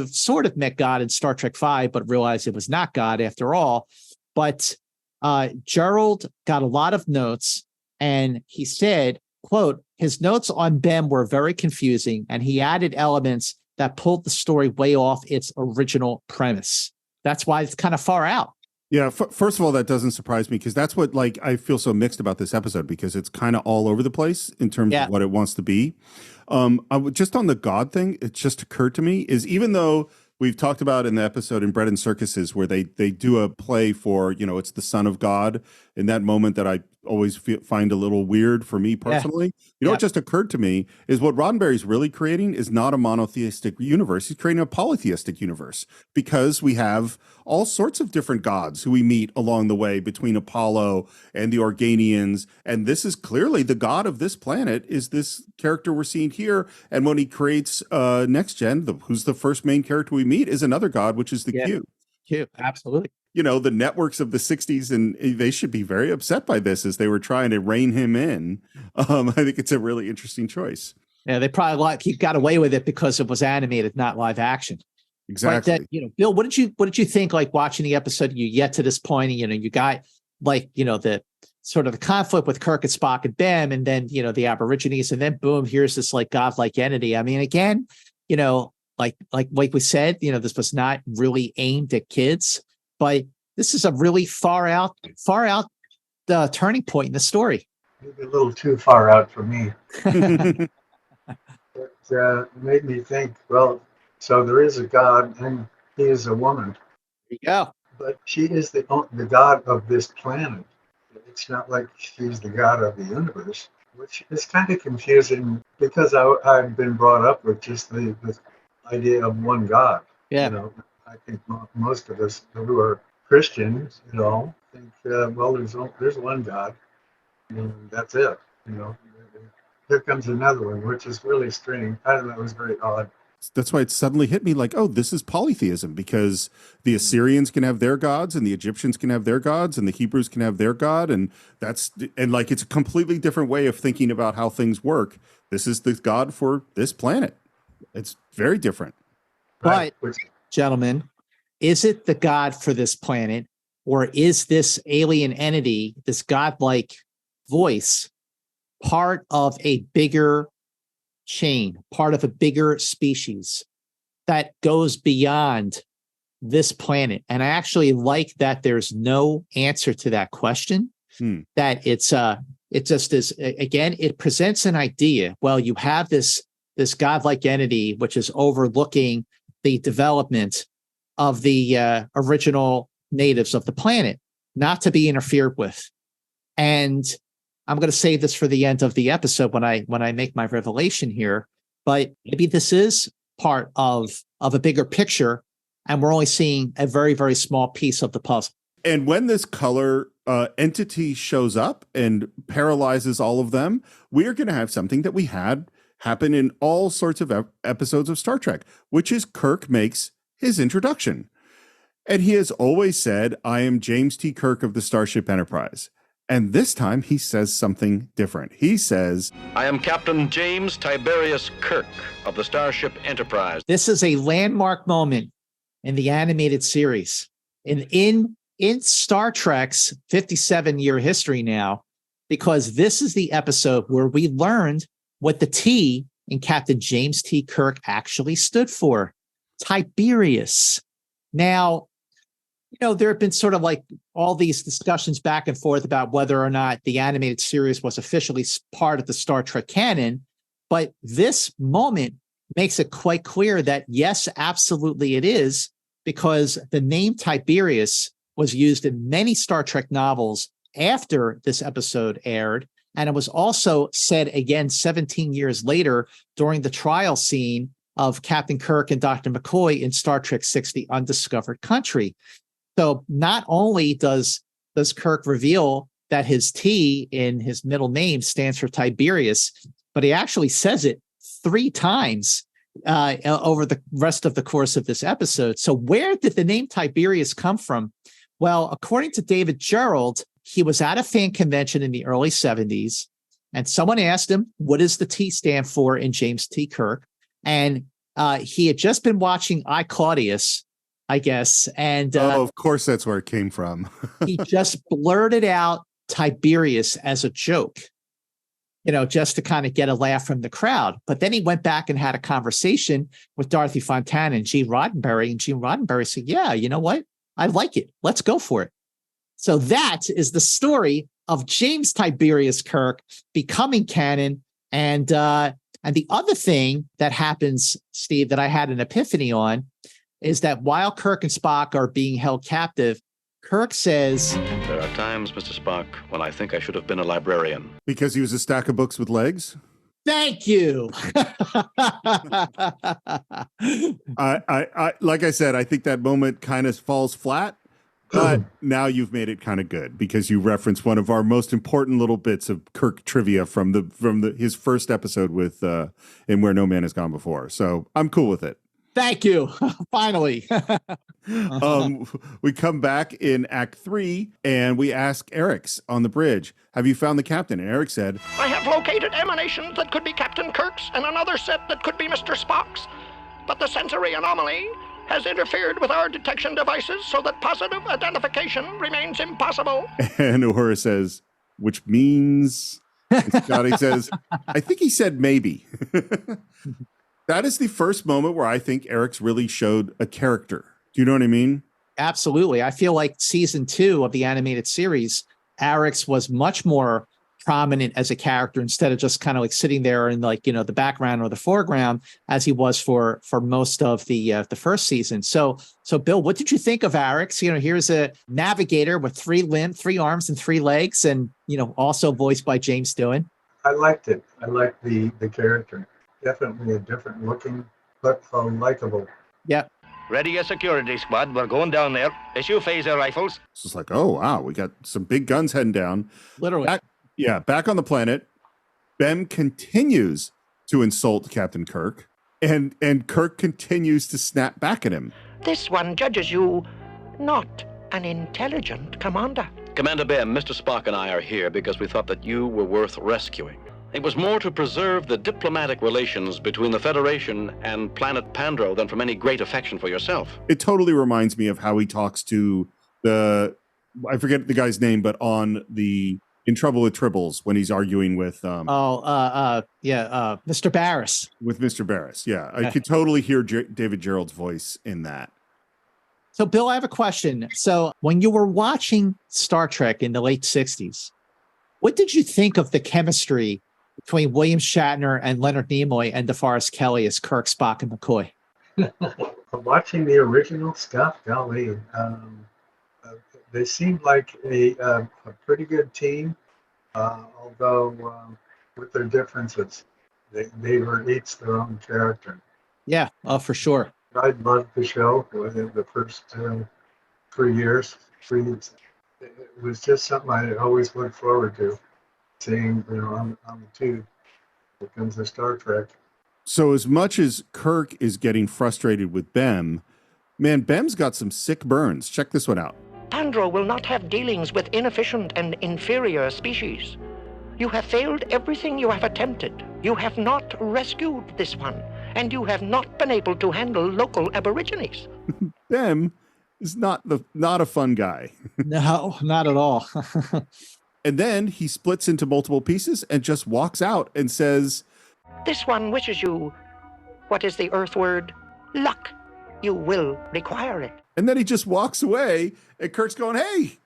sort of met God in Star Trek V, but realized it was not God after all. But Gerrold got a lot of notes, and he said, quote, his notes on Bem were very confusing, and he added elements that pulled the story way off its original premise. That's why it's kind of far out. Yeah, first of all, that doesn't surprise me, because that's what, like, I feel so mixed about this episode, because it's kind of all over the place in terms of what it wants to be. Just on the God thing, it just occurred to me is, even though we've talked about in the episode in Bread and Circuses where they do a play for, it's the Son of God in that moment that I always find a little weird for me personally. What just occurred to me is what Roddenberry's really creating is not a monotheistic universe. He's creating a polytheistic universe because we have all sorts of different gods who we meet along the way between Apollo and the Organians. And this is clearly the god of this planet is this character we're seeing here. And when he creates Next Gen, who's the first main character we meet is another god, which is the Q. Q, absolutely. The networks of the 60s, and they should be very upset by this as they were trying to rein him in. I think it's a really interesting choice. Yeah, they probably he got away with it because it was animated, not live action. Exactly. But Bill, what did you think like watching the episode? You get to this point, and you got the sort of the conflict with Kirk and Spock and Bem, and then the Aborigines, and then boom, here's this like godlike entity. I mean, again, like we said, this was not really aimed at kids. But this is a really far out turning point in the story. Maybe a little too far out for me. It made me think, well, so there is a God and he is a woman. There you go. But she is the God of this planet. It's not like she's the God of the universe, which is kind of confusing because I've been brought up with just the idea of one God. Yeah. I think most of us who are Christians, think, well, there's one God, and that's it. Here comes another one, which is really strange. I don't know, it was very odd. That's why it suddenly hit me like, oh, this is polytheism because the Assyrians can have their gods and the Egyptians can have their gods and the Hebrews can have their God. And it's a completely different way of thinking about how things work. This is the God for this planet. It's very different. But gentlemen, is it the God for this planet, or is this alien entity, this godlike voice, part of a bigger chain, part of a bigger species that goes beyond this planet? And I actually like that there's no answer to that question. That it just is, again, it presents an idea. Well, you have this godlike entity which is overlooking the development of the original natives of the planet, not to be interfered with. And I'm going to save this for the end of the episode when I make my revelation here. But maybe this is part of a bigger picture, and we're only seeing a very, very small piece of the puzzle. And when this color entity shows up and paralyzes all of them, we are going to have something that we had happen in all sorts of episodes of Star Trek, which is Kirk makes his introduction. And he has always said, I am James T. Kirk of the Starship Enterprise. And this time he says something different. He says, I am Captain James Tiberius Kirk of the Starship Enterprise. This is a landmark moment in the animated series. In Star Trek's 57-year history now, because this is the episode where we learned what the T in Captain James T. Kirk actually stood for. Tiberius. Now, there have been sort of like all these discussions back and forth about whether or not the animated series was officially part of the Star Trek canon, but this moment makes it quite clear that yes, absolutely it is, because the name Tiberius was used in many Star Trek novels after this episode aired, and it was also said again 17 years later during the trial scene of Captain Kirk and Dr. McCoy in Star Trek VI, The Undiscovered Country. So not only does Kirk reveal that his T in his middle name stands for Tiberius, but he actually says it 3 times over the rest of the course of this episode. So where did the name Tiberius come from? Well, according to David Gerrold, he was at a fan convention in the early 70s, and someone asked him, what does the T stand for in James T. Kirk? And he had just been watching I, Claudius, I guess. And of course, that's where it came from. He just blurted out Tiberius as a joke, just to kind of get a laugh from the crowd. But then he went back and had a conversation with Dorothy Fontana and Gene Roddenberry. And Gene Roddenberry said, yeah, you know what? I like it. Let's go for it. So that is the story of James Tiberius Kirk becoming canon. And the other thing that happens, Steve, that I had an epiphany on is that while Kirk and Spock are being held captive, Kirk says, There are times, Mr. Spock, when I think I should have been a librarian. Because he was a stack of books with legs? thank you. I like I said, I think that moment kind of falls flat, but now you've made it kind of good because you referenced one of our most important little bits of Kirk trivia from his first episode with in Where No Man Has Gone Before. So I'm cool with it. Thank you. Finally. We come back in Act 3 and we ask Eric's on the bridge, have you found the captain? And Eric said, I have located emanations that could be Captain Kirk's and another set that could be Mr. Spock's. But the sensory anomaly has interfered with our detection devices so that positive identification remains impossible. And Uhura says, which means, and Scotty says, I think he said maybe. That is the first moment where I think Eric's really showed a character. Do you know what I mean? Absolutely. I feel like season 2 of the animated series, Eric's was much more prominent as a character instead of just kind of like sitting there in like, the background or the foreground as he was for most of the first season. So Bill, what did you think of Eric's? Here's a navigator with 3 arms and 3 legs and, also voiced by James Doohan. I liked it. I liked the character. Definitely a different looking, but likable. Yep. Ready your security squad. We're going down there. Issue phaser rifles. It's just like, oh, wow, we got some big guns heading down. Literally. Back on the planet, Bem continues to insult Captain Kirk, and Kirk continues to snap back at him. This one judges you not an intelligent commander. Commander Bem, Mr. Spock and I are here because we thought that you were worth rescuing. It was more to preserve the diplomatic relations between the Federation and planet Pandro than from any great affection for yourself. It totally reminds me of how he talks to I forget the guy's name, but in Trouble with Tribbles when he's arguing with Mr. Barris. With Mr. Barris, yeah. I could totally hear David Gerrold's voice in that. So, Bill, I have a question. So, when you were watching Star Trek in the late 60s, what did you think of the chemistry between William Shatner and Leonard Nimoy and DeForest Kelley as Kirk, Spock, and McCoy? Watching the original stuff, golly, they seemed like a pretty good team, although with their differences, they were each their own character. Yeah, for sure. I loved the show within the first 3 years. It was just something I always looked forward to, seeing on the tube. Here comes the Star Trek. So as much as Kirk is getting frustrated with Bem, man, Bem's got some sick burns. Check this one out. Pandro will not have dealings with inefficient and inferior species. You have failed everything you have attempted. You have not rescued this one, and you have not been able to handle local aborigines. Bem is not a fun guy. No, not at all. And then he splits into multiple pieces and just walks out and says, This one wishes you, what is the Earth word? Luck. You will require it. And then he just walks away, and Kirk's going, hey,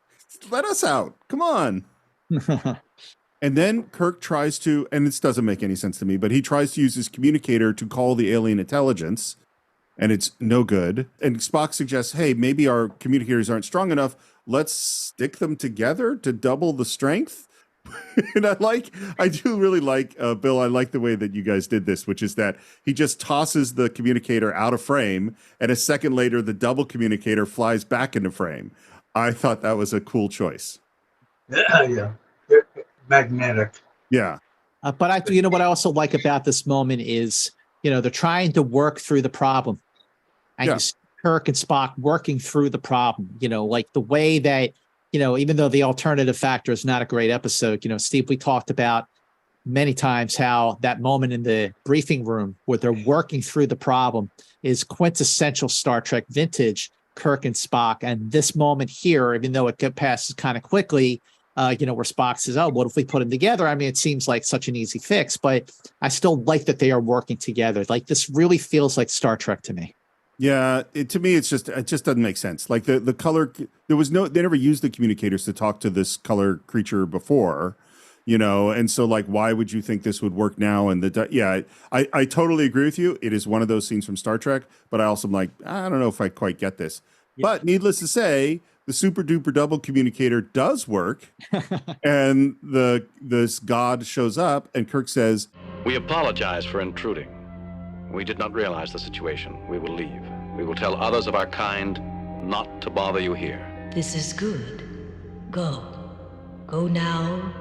let us out. Come on. And then Kirk tries to, and this doesn't make any sense to me, but he tries to use his communicator to call the alien intelligence, and it's no good. And Spock suggests, hey, maybe our communicators aren't strong enough. Let's stick them together to double the strength. And I do really like, Bill, I like the way that you guys did this, which is that he just tosses the communicator out of frame, and a second later, the double communicator flies back into frame. I thought that was a cool choice. Yeah. Magnetic. Yeah. But what I also like about this moment is, they're trying to work through the problem. And you see Kirk and Spock working through the problem, like the way that, even though the alternative factor is not a great episode, Steve, we talked about many times how that moment in the briefing room where they're working through the problem is quintessential Star Trek vintage Kirk and Spock. And this moment here, even though it passes kind of quickly, where Spock says, oh, what if we put them together? I mean, it seems like such an easy fix, but I still like that they are working together. Like, this really feels like Star Trek to me. Yeah, to me, it just doesn't make sense. Like the color, they never used the communicators to talk to this color creature before. and so like, why would you think this would work now? And I totally agree with you. It is one of those scenes from Star Trek, but I also am like, I don't know if I quite get this. Yeah. But needless to say, the super duper double communicator does work. And this god shows up and Kirk says, "We apologize for intruding. We did not realize the situation. We will leave. We will tell others of our kind not to bother you here." This is good. Go. Go now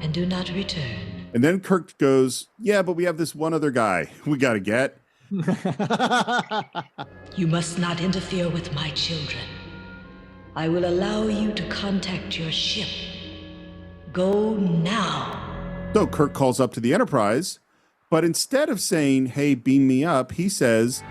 and do not return. And then Kirk goes, "Yeah, but we have this one other guy we got to get." You must not interfere with my children. I will allow you to contact your ship. Go now. So Kirk calls up to the Enterprise, but instead of saying, "Hey, beam me up," he says,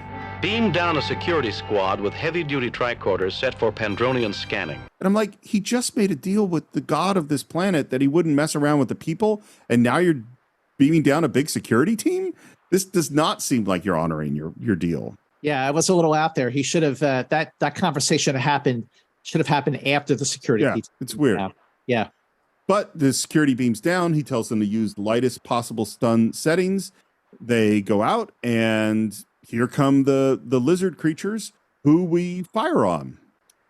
"Beam down a security squad with heavy-duty tricorders set for Pandorian scanning." And I'm like, he just made a deal with the god of this planet that he wouldn't mess around with the people, and now you're beaming down a big security team? This does not seem like you're honoring your deal. Yeah, it was a little out there. He should have that conversation should have happened after the security. Yeah, it's weird. Yeah. But the security beams down. He tells them to use lightest possible stun settings. They go out, and here come the lizard creatures who we fire on.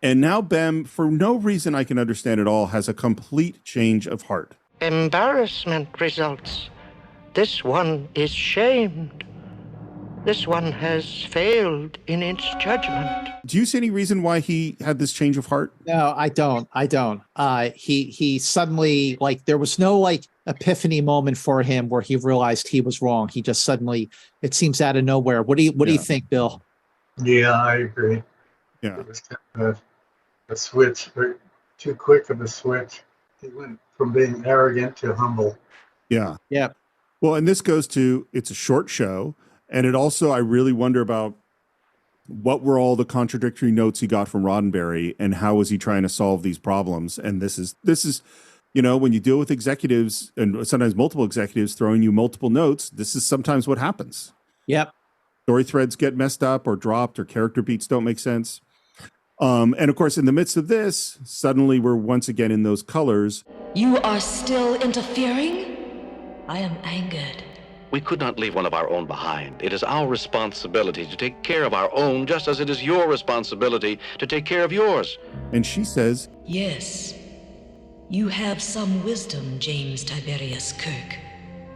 And now Bem, for no reason I can understand at all, has a complete change of heart. Embarrassment results. This one is shamed. This one has failed in its judgment. Do you see any reason why he had this change of heart? No, I don't. He suddenly, like, there was no like epiphany moment for him where he realized he was wrong. He just suddenly, it seems out of nowhere. What do you think, Bill? Yeah, I agree. Yeah. It was kind of a switch, or too quick of a switch. He went from being arrogant to humble. Yeah. Yeah. Well, and this goes to, it's a short show. And it also, I really wonder about what were all the contradictory notes he got from Roddenberry and how was he trying to solve these problems? And this is, when you deal with executives and sometimes multiple executives throwing you multiple notes, this is sometimes what happens. Yep. Story threads get messed up or dropped or character beats don't make sense. And of course, in the midst of this, suddenly we're once again in those colors. You are still interfering? I am angered. We could not leave one of our own behind. It is our responsibility to take care of our own, just as it is your responsibility to take care of yours. And she says, "Yes, you have some wisdom, James Tiberius Kirk."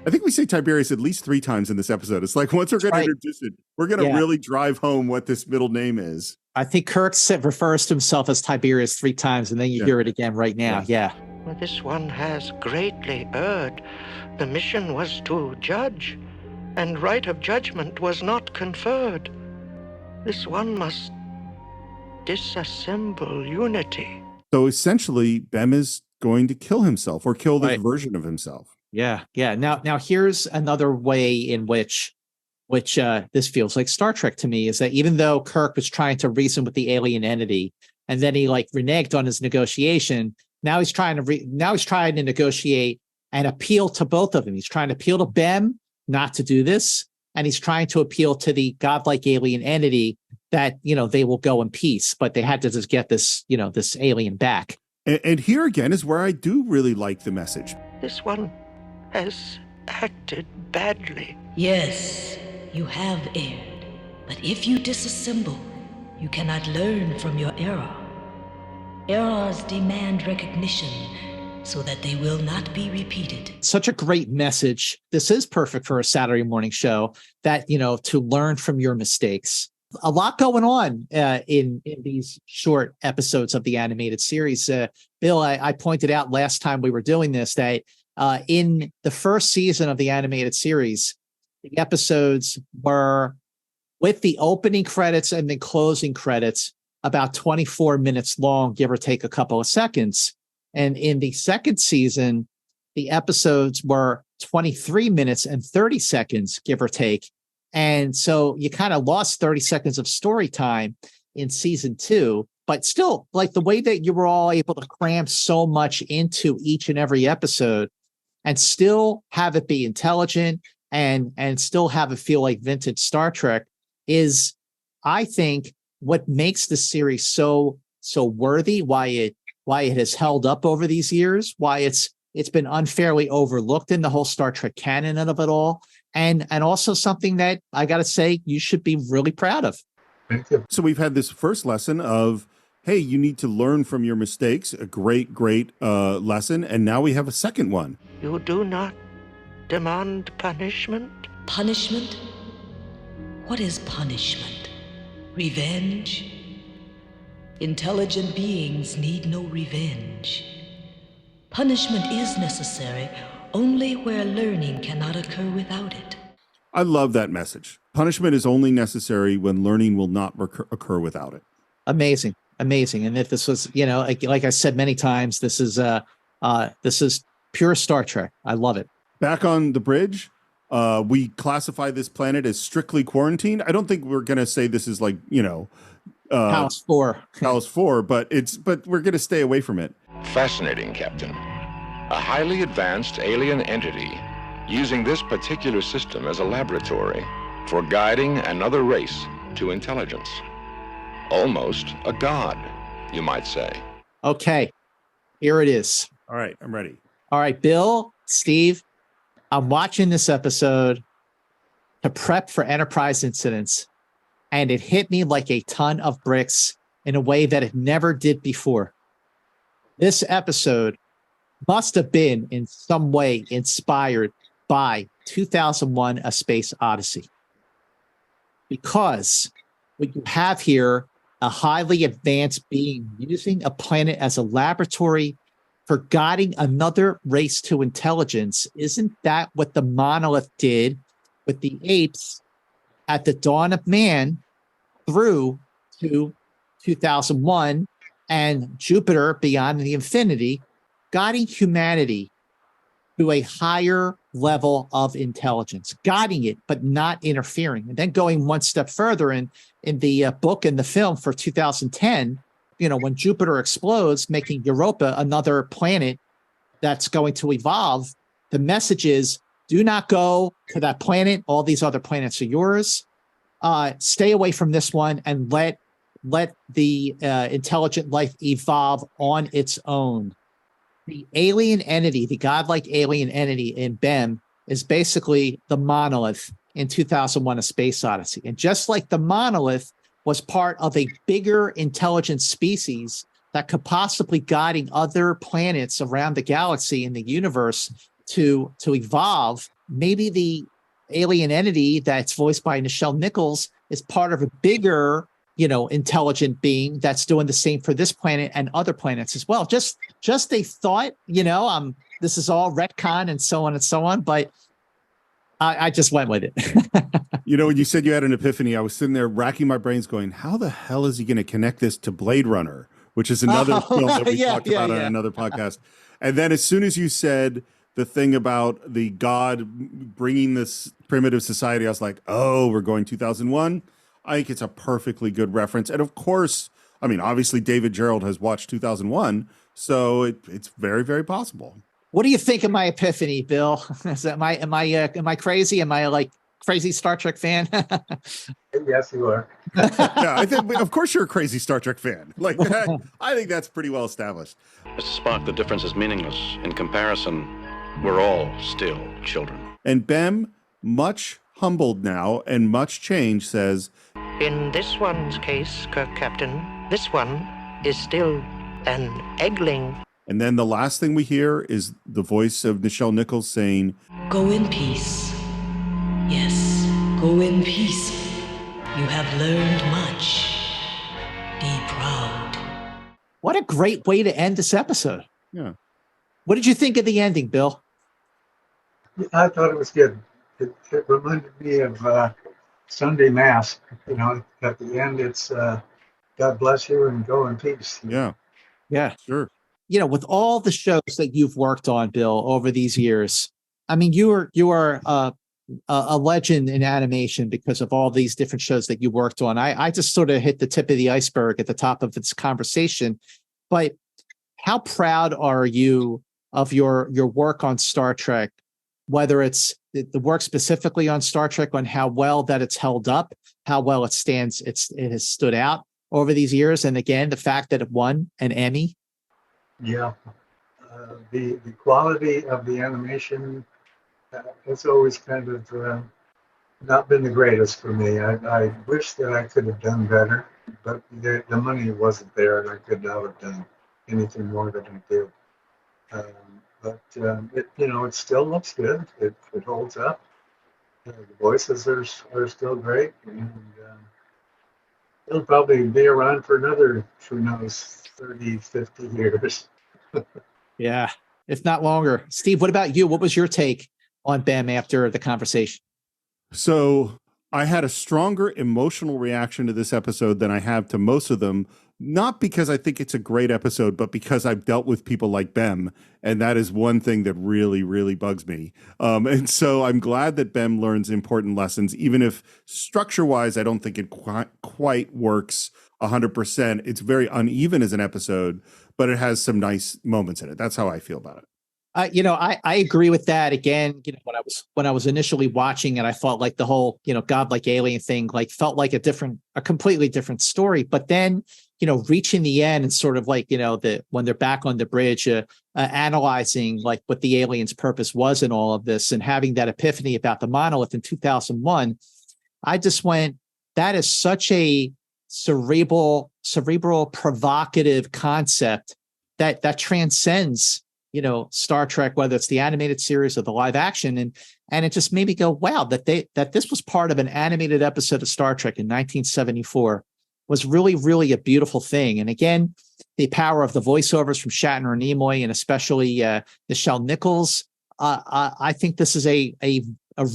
I think we say Tiberius at least 3 times in this episode. It's like, once we're going to introduce it, we're going to really drive home what this middle name is. I think Kirk refers to himself as Tiberius 3 times, and then you hear it again right now. Yeah. This one has greatly erred. The mission was to judge, and right of judgment was not conferred. This one must disassemble unity. So essentially, Bem is going to kill himself or kill this version of himself. Yeah. Now here's another way in which this feels like Star Trek to me, is that even though Kirk was trying to reason with the alien entity, and then he reneged on his negotiation, now he's trying to negotiate and appeal to both of them. He's trying to appeal to Bem not to do this, and he's trying to appeal to the godlike alien entity that, they will go in peace, but they had to just get this, this alien back. And here again is where I do really like the message. This one has acted badly. Yes, you have erred. But if you disassemble, you cannot learn from your error. Errors demand recognition so that they will not be repeated. Such a great message. This is perfect for a Saturday morning show, that, to learn from your mistakes. A lot going on in these short episodes of the animated series. Bill, I pointed out last time we were doing this that in the first season of the animated series, the episodes were, with the opening credits and the closing credits, about 24 minutes long, give or take a couple of seconds. And in the second season, the episodes were 23 minutes and 30 seconds, give or take. And so you kind of lost 30 seconds of story time in season 2, but still, like, the way that you were all able to cram so much into each and every episode and still have it be intelligent and still have it feel like vintage Star Trek is, I think, what makes the series so worthy, why it has held up over these years, why it's It's been unfairly overlooked in the whole Star Trek canon of it all. And also something that I got to say you should be really proud of. Thank you. So we've had this first lesson of, hey, you need to learn from your mistakes. A great lesson. And now we have a second one. You do not demand punishment? Punishment? What is punishment? Revenge? Intelligent beings need no revenge. Punishment is necessary only where learning cannot occur without it. I love that message. Punishment is only necessary when learning will not occur without it. Amazing. And if this was, like I said many times, this is pure Star Trek. I love it. Back on the bridge, we classify this planet as strictly quarantined. I don't think we're going to say this is like, House 4. House 4, but we're going to stay away from it. Fascinating, Captain. A highly advanced alien entity using this particular system as a laboratory for guiding another race to intelligence. Almost a god, you might say. Okay, here it is. All right, I'm ready. All right, Bill, Steve, I'm watching this episode to prep for Enterprise incidents, and it hit me like a ton of bricks in a way that it never did before. This episode must have been in some way inspired by 2001: A Space Odyssey. Because what you have here, a highly advanced being using a planet as a laboratory for guiding another race to intelligence. Isn't that what the monolith did with the apes at the dawn of man through to 2001 and Jupiter beyond the infinity, guiding humanity to a higher level of intelligence, guiding it, but not interfering. And then going one step further in the book and the film for 2010, when Jupiter explodes, making Europa another planet that's going to evolve, the message is, do not go to that planet. All these other planets are yours. Stay away from this one and let the intelligent life evolve on its own. The alien entity, the godlike alien entity in Bem, is basically the monolith in 2001: A Space Odyssey. And just like the monolith was part of a bigger intelligent species that could possibly guiding other planets around the galaxy and the universe to evolve, maybe the alien entity that's voiced by Nichelle Nichols is part of a bigger, intelligent being that's doing the same for this planet and other planets as well. Just a thought, this is all retcon and so on, but I just went with it. When you said you had an epiphany, I was sitting there racking my brains going, how the hell is he going to connect this to Blade Runner, which is another film that we talked about on another podcast. And then as soon as you said the thing about the god bringing this primitive society, I was like, oh, we're going 2001. I think it's a perfectly good reference. And of course, obviously David Gerrold has watched 2001, so it's very, very possible. What do you think of my epiphany, Bill? Am I crazy? Am I like crazy Star Trek fan? Yes, you are. Yeah, I think, of course, you're a crazy Star Trek fan. I think that's pretty well established. Mr. Spock, the difference is meaningless. In comparison, we're all still children. And Bem, much humbled now and much changed, says, In this one's case, Kirk Captain, this one is still an eggling. And then the last thing we hear is the voice of Nichelle Nichols saying, Go in peace. Yes, go in peace. You have learned much. Be proud. What a great way to end this episode. Yeah. What did you think of the ending, Bill? I thought it was good. It reminded me of Sunday Mass. At the end, it's God bless you and go in peace. Yeah. Yeah. Sure. With all the shows that you've worked on, Bill, over these years, you are a legend in animation because of all these different shows that you worked on. I just sort of hit the tip of the iceberg at the top of this conversation, but how proud are you of your work on Star Trek, whether it's the work specifically on Star Trek, on how well that it's held up, how well it has stood out over these years, and again, the fact that it won an Emmy? Yeah. The quality of the animation, it's always kind of not been the greatest for me. I wish that I could have done better, but the money wasn't there, and I could not have done anything more than I did. It still looks good. It holds up. The voices are still great, and it'll probably be around for another, who knows, 30, 50 years. Yeah, if not longer. Steve, what about you? What was your take on Bem after the conversation? So I had a stronger emotional reaction to this episode than I have to most of them, not because I think it's a great episode, but because I've dealt with people like Bem, and that is one thing that really, really bugs me. And so I'm glad that Bem learns important lessons, even if structure-wise, I don't think it quite works 100%. It's very uneven as an episode, but it has some nice moments in it. That's how I feel about it. I agree with that. Again, when I was initially watching it, I felt like the whole, godlike alien thing, like felt like a completely different story. But then, reaching the end and sort of like, when they're back on the bridge, analyzing like what the alien's purpose was in all of this and having that epiphany about the monolith in 2001, I just went, that is such a cerebral, provocative concept that transcends Star Trek, whether it's the animated series or the live action. And it just made me go, wow, that this was part of an animated episode of Star Trek in 1974 was really, really a beautiful thing. And again, the power of the voiceovers from Shatner and Nimoy, and especially Nichelle Nichols. I think this is a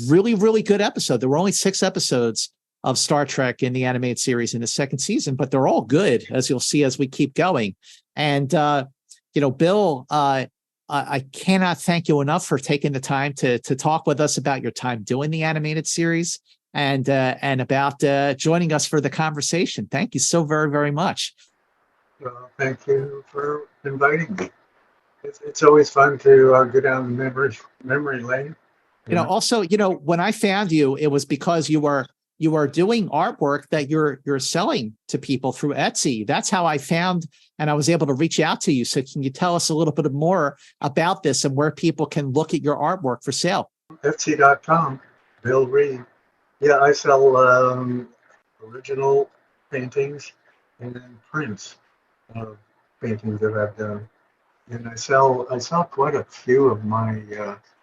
really, really good episode. There were only 6 episodes of Star Trek in the animated series in the second season, but they're all good, as you'll see as we keep going. And, Bill, I cannot thank you enough for taking the time to talk with us about your time doing the animated series and about joining us for the conversation. Thank you so very, very much. Well, thank you for inviting me. It's always fun to go down the memory lane. Also, when I found you, it was because you are doing artwork that you're selling to people through Etsy. That's how I found, and I was able to reach out to you. So can you tell us a little bit more about this and where people can look at your artwork for sale? Etsy.com, Bill Reed. Yeah, I sell original paintings and then prints of paintings that I've done. And I sell quite a few of my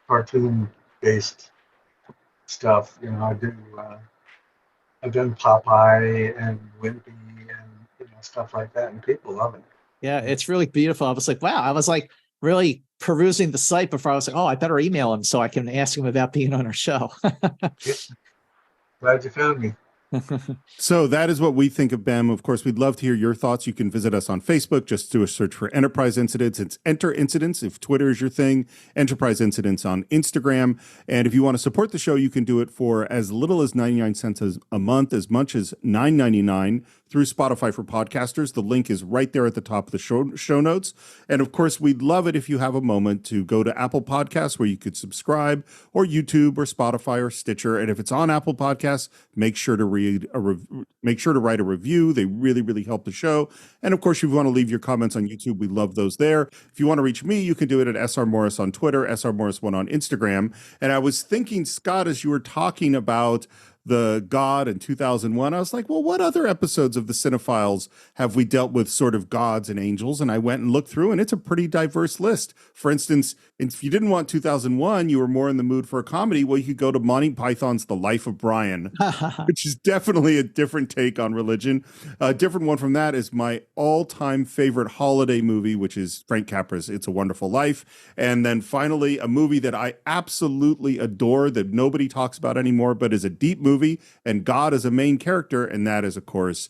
cartoon-based stuff. I've done Popeye and Wimpy and stuff like that, and people love it. Yeah, it's really beautiful. I was like, wow. I was like really perusing the site before. I was like, oh, I better email him so I can ask him about being on our show. Yeah. Glad you found me. So that is what we think of Bem. Of course, we'd love to hear your thoughts. You can visit us on Facebook. Just do a search for Enterprise Incidents. It's Enter Incidents if Twitter is your thing. Enterprise Incidents on Instagram. And if you want to support the show, you can do it for as little as 99 cents a month, as much as $9.99 through Spotify for podcasters. The link is right there at the top of the show notes. And of course, we'd love it if you have a moment to go to Apple Podcasts where you could subscribe, or YouTube or Spotify or Stitcher. And if it's on Apple Podcasts, make sure to write a review. They really, really help the show. And of course, if you want to leave your comments on YouTube, we love those there. If you want to reach me, you can do it at SR Morris on Twitter, SR Morris1 on Instagram. And I was thinking, Scott, as you were talking about the God in 2001, I was like, well, what other episodes of the Cinephiles have we dealt with sort of gods and angels? And I went and looked through, and it's a pretty diverse list. For instance, if you didn't want 2001, you were more in the mood for a comedy, well, you could go to Monty Python's The Life of Brian, which is definitely a different take on religion. A different one from that is my all-time favorite holiday movie, which is Frank Capra's It's a Wonderful Life. And then finally, a movie that I absolutely adore that nobody talks about anymore, but is a deep movie, and God is a main character, and that is, of course,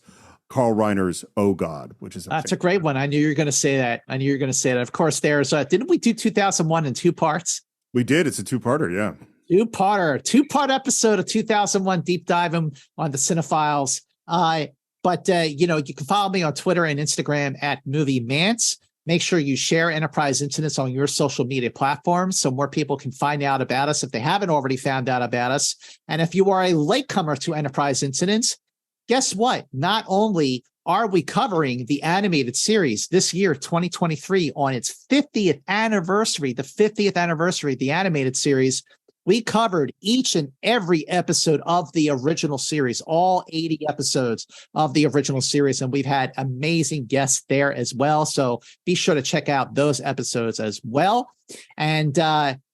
Carl Reiner's Oh God, which is that's a great one. I knew you were going to say that. Of course, there's didn't we do 2001 in 2 parts? We did. It's a 2-parter, yeah. 2-part episode of 2001 deep dive on the Cinephiles. But you can follow me on Twitter and Instagram at Movie Mance. Make sure you share Enterprise Incidents on your social media platforms so more people can find out about us if they haven't already found out about us. And if you are a latecomer to Enterprise Incidents, guess what? Not only are we covering the animated series this year, 2023, on its 50th anniversary, the 50th anniversary of the animated series. We covered each and every episode of the original series, all 80 episodes of the original series, and we've had amazing guests there as well. So be sure to check out those episodes as well. And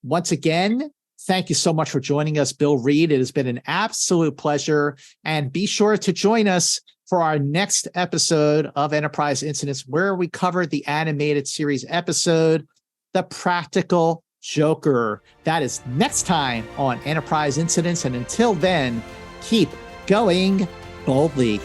once again, thank you so much for joining us, Bill Reed. It has been an absolute pleasure. And be sure to join us for our next episode of Enterprise Incidents, where we cover the animated series episode, The Practical Joker. That is next time on Enterprise Incidents. And until then, keep going boldly.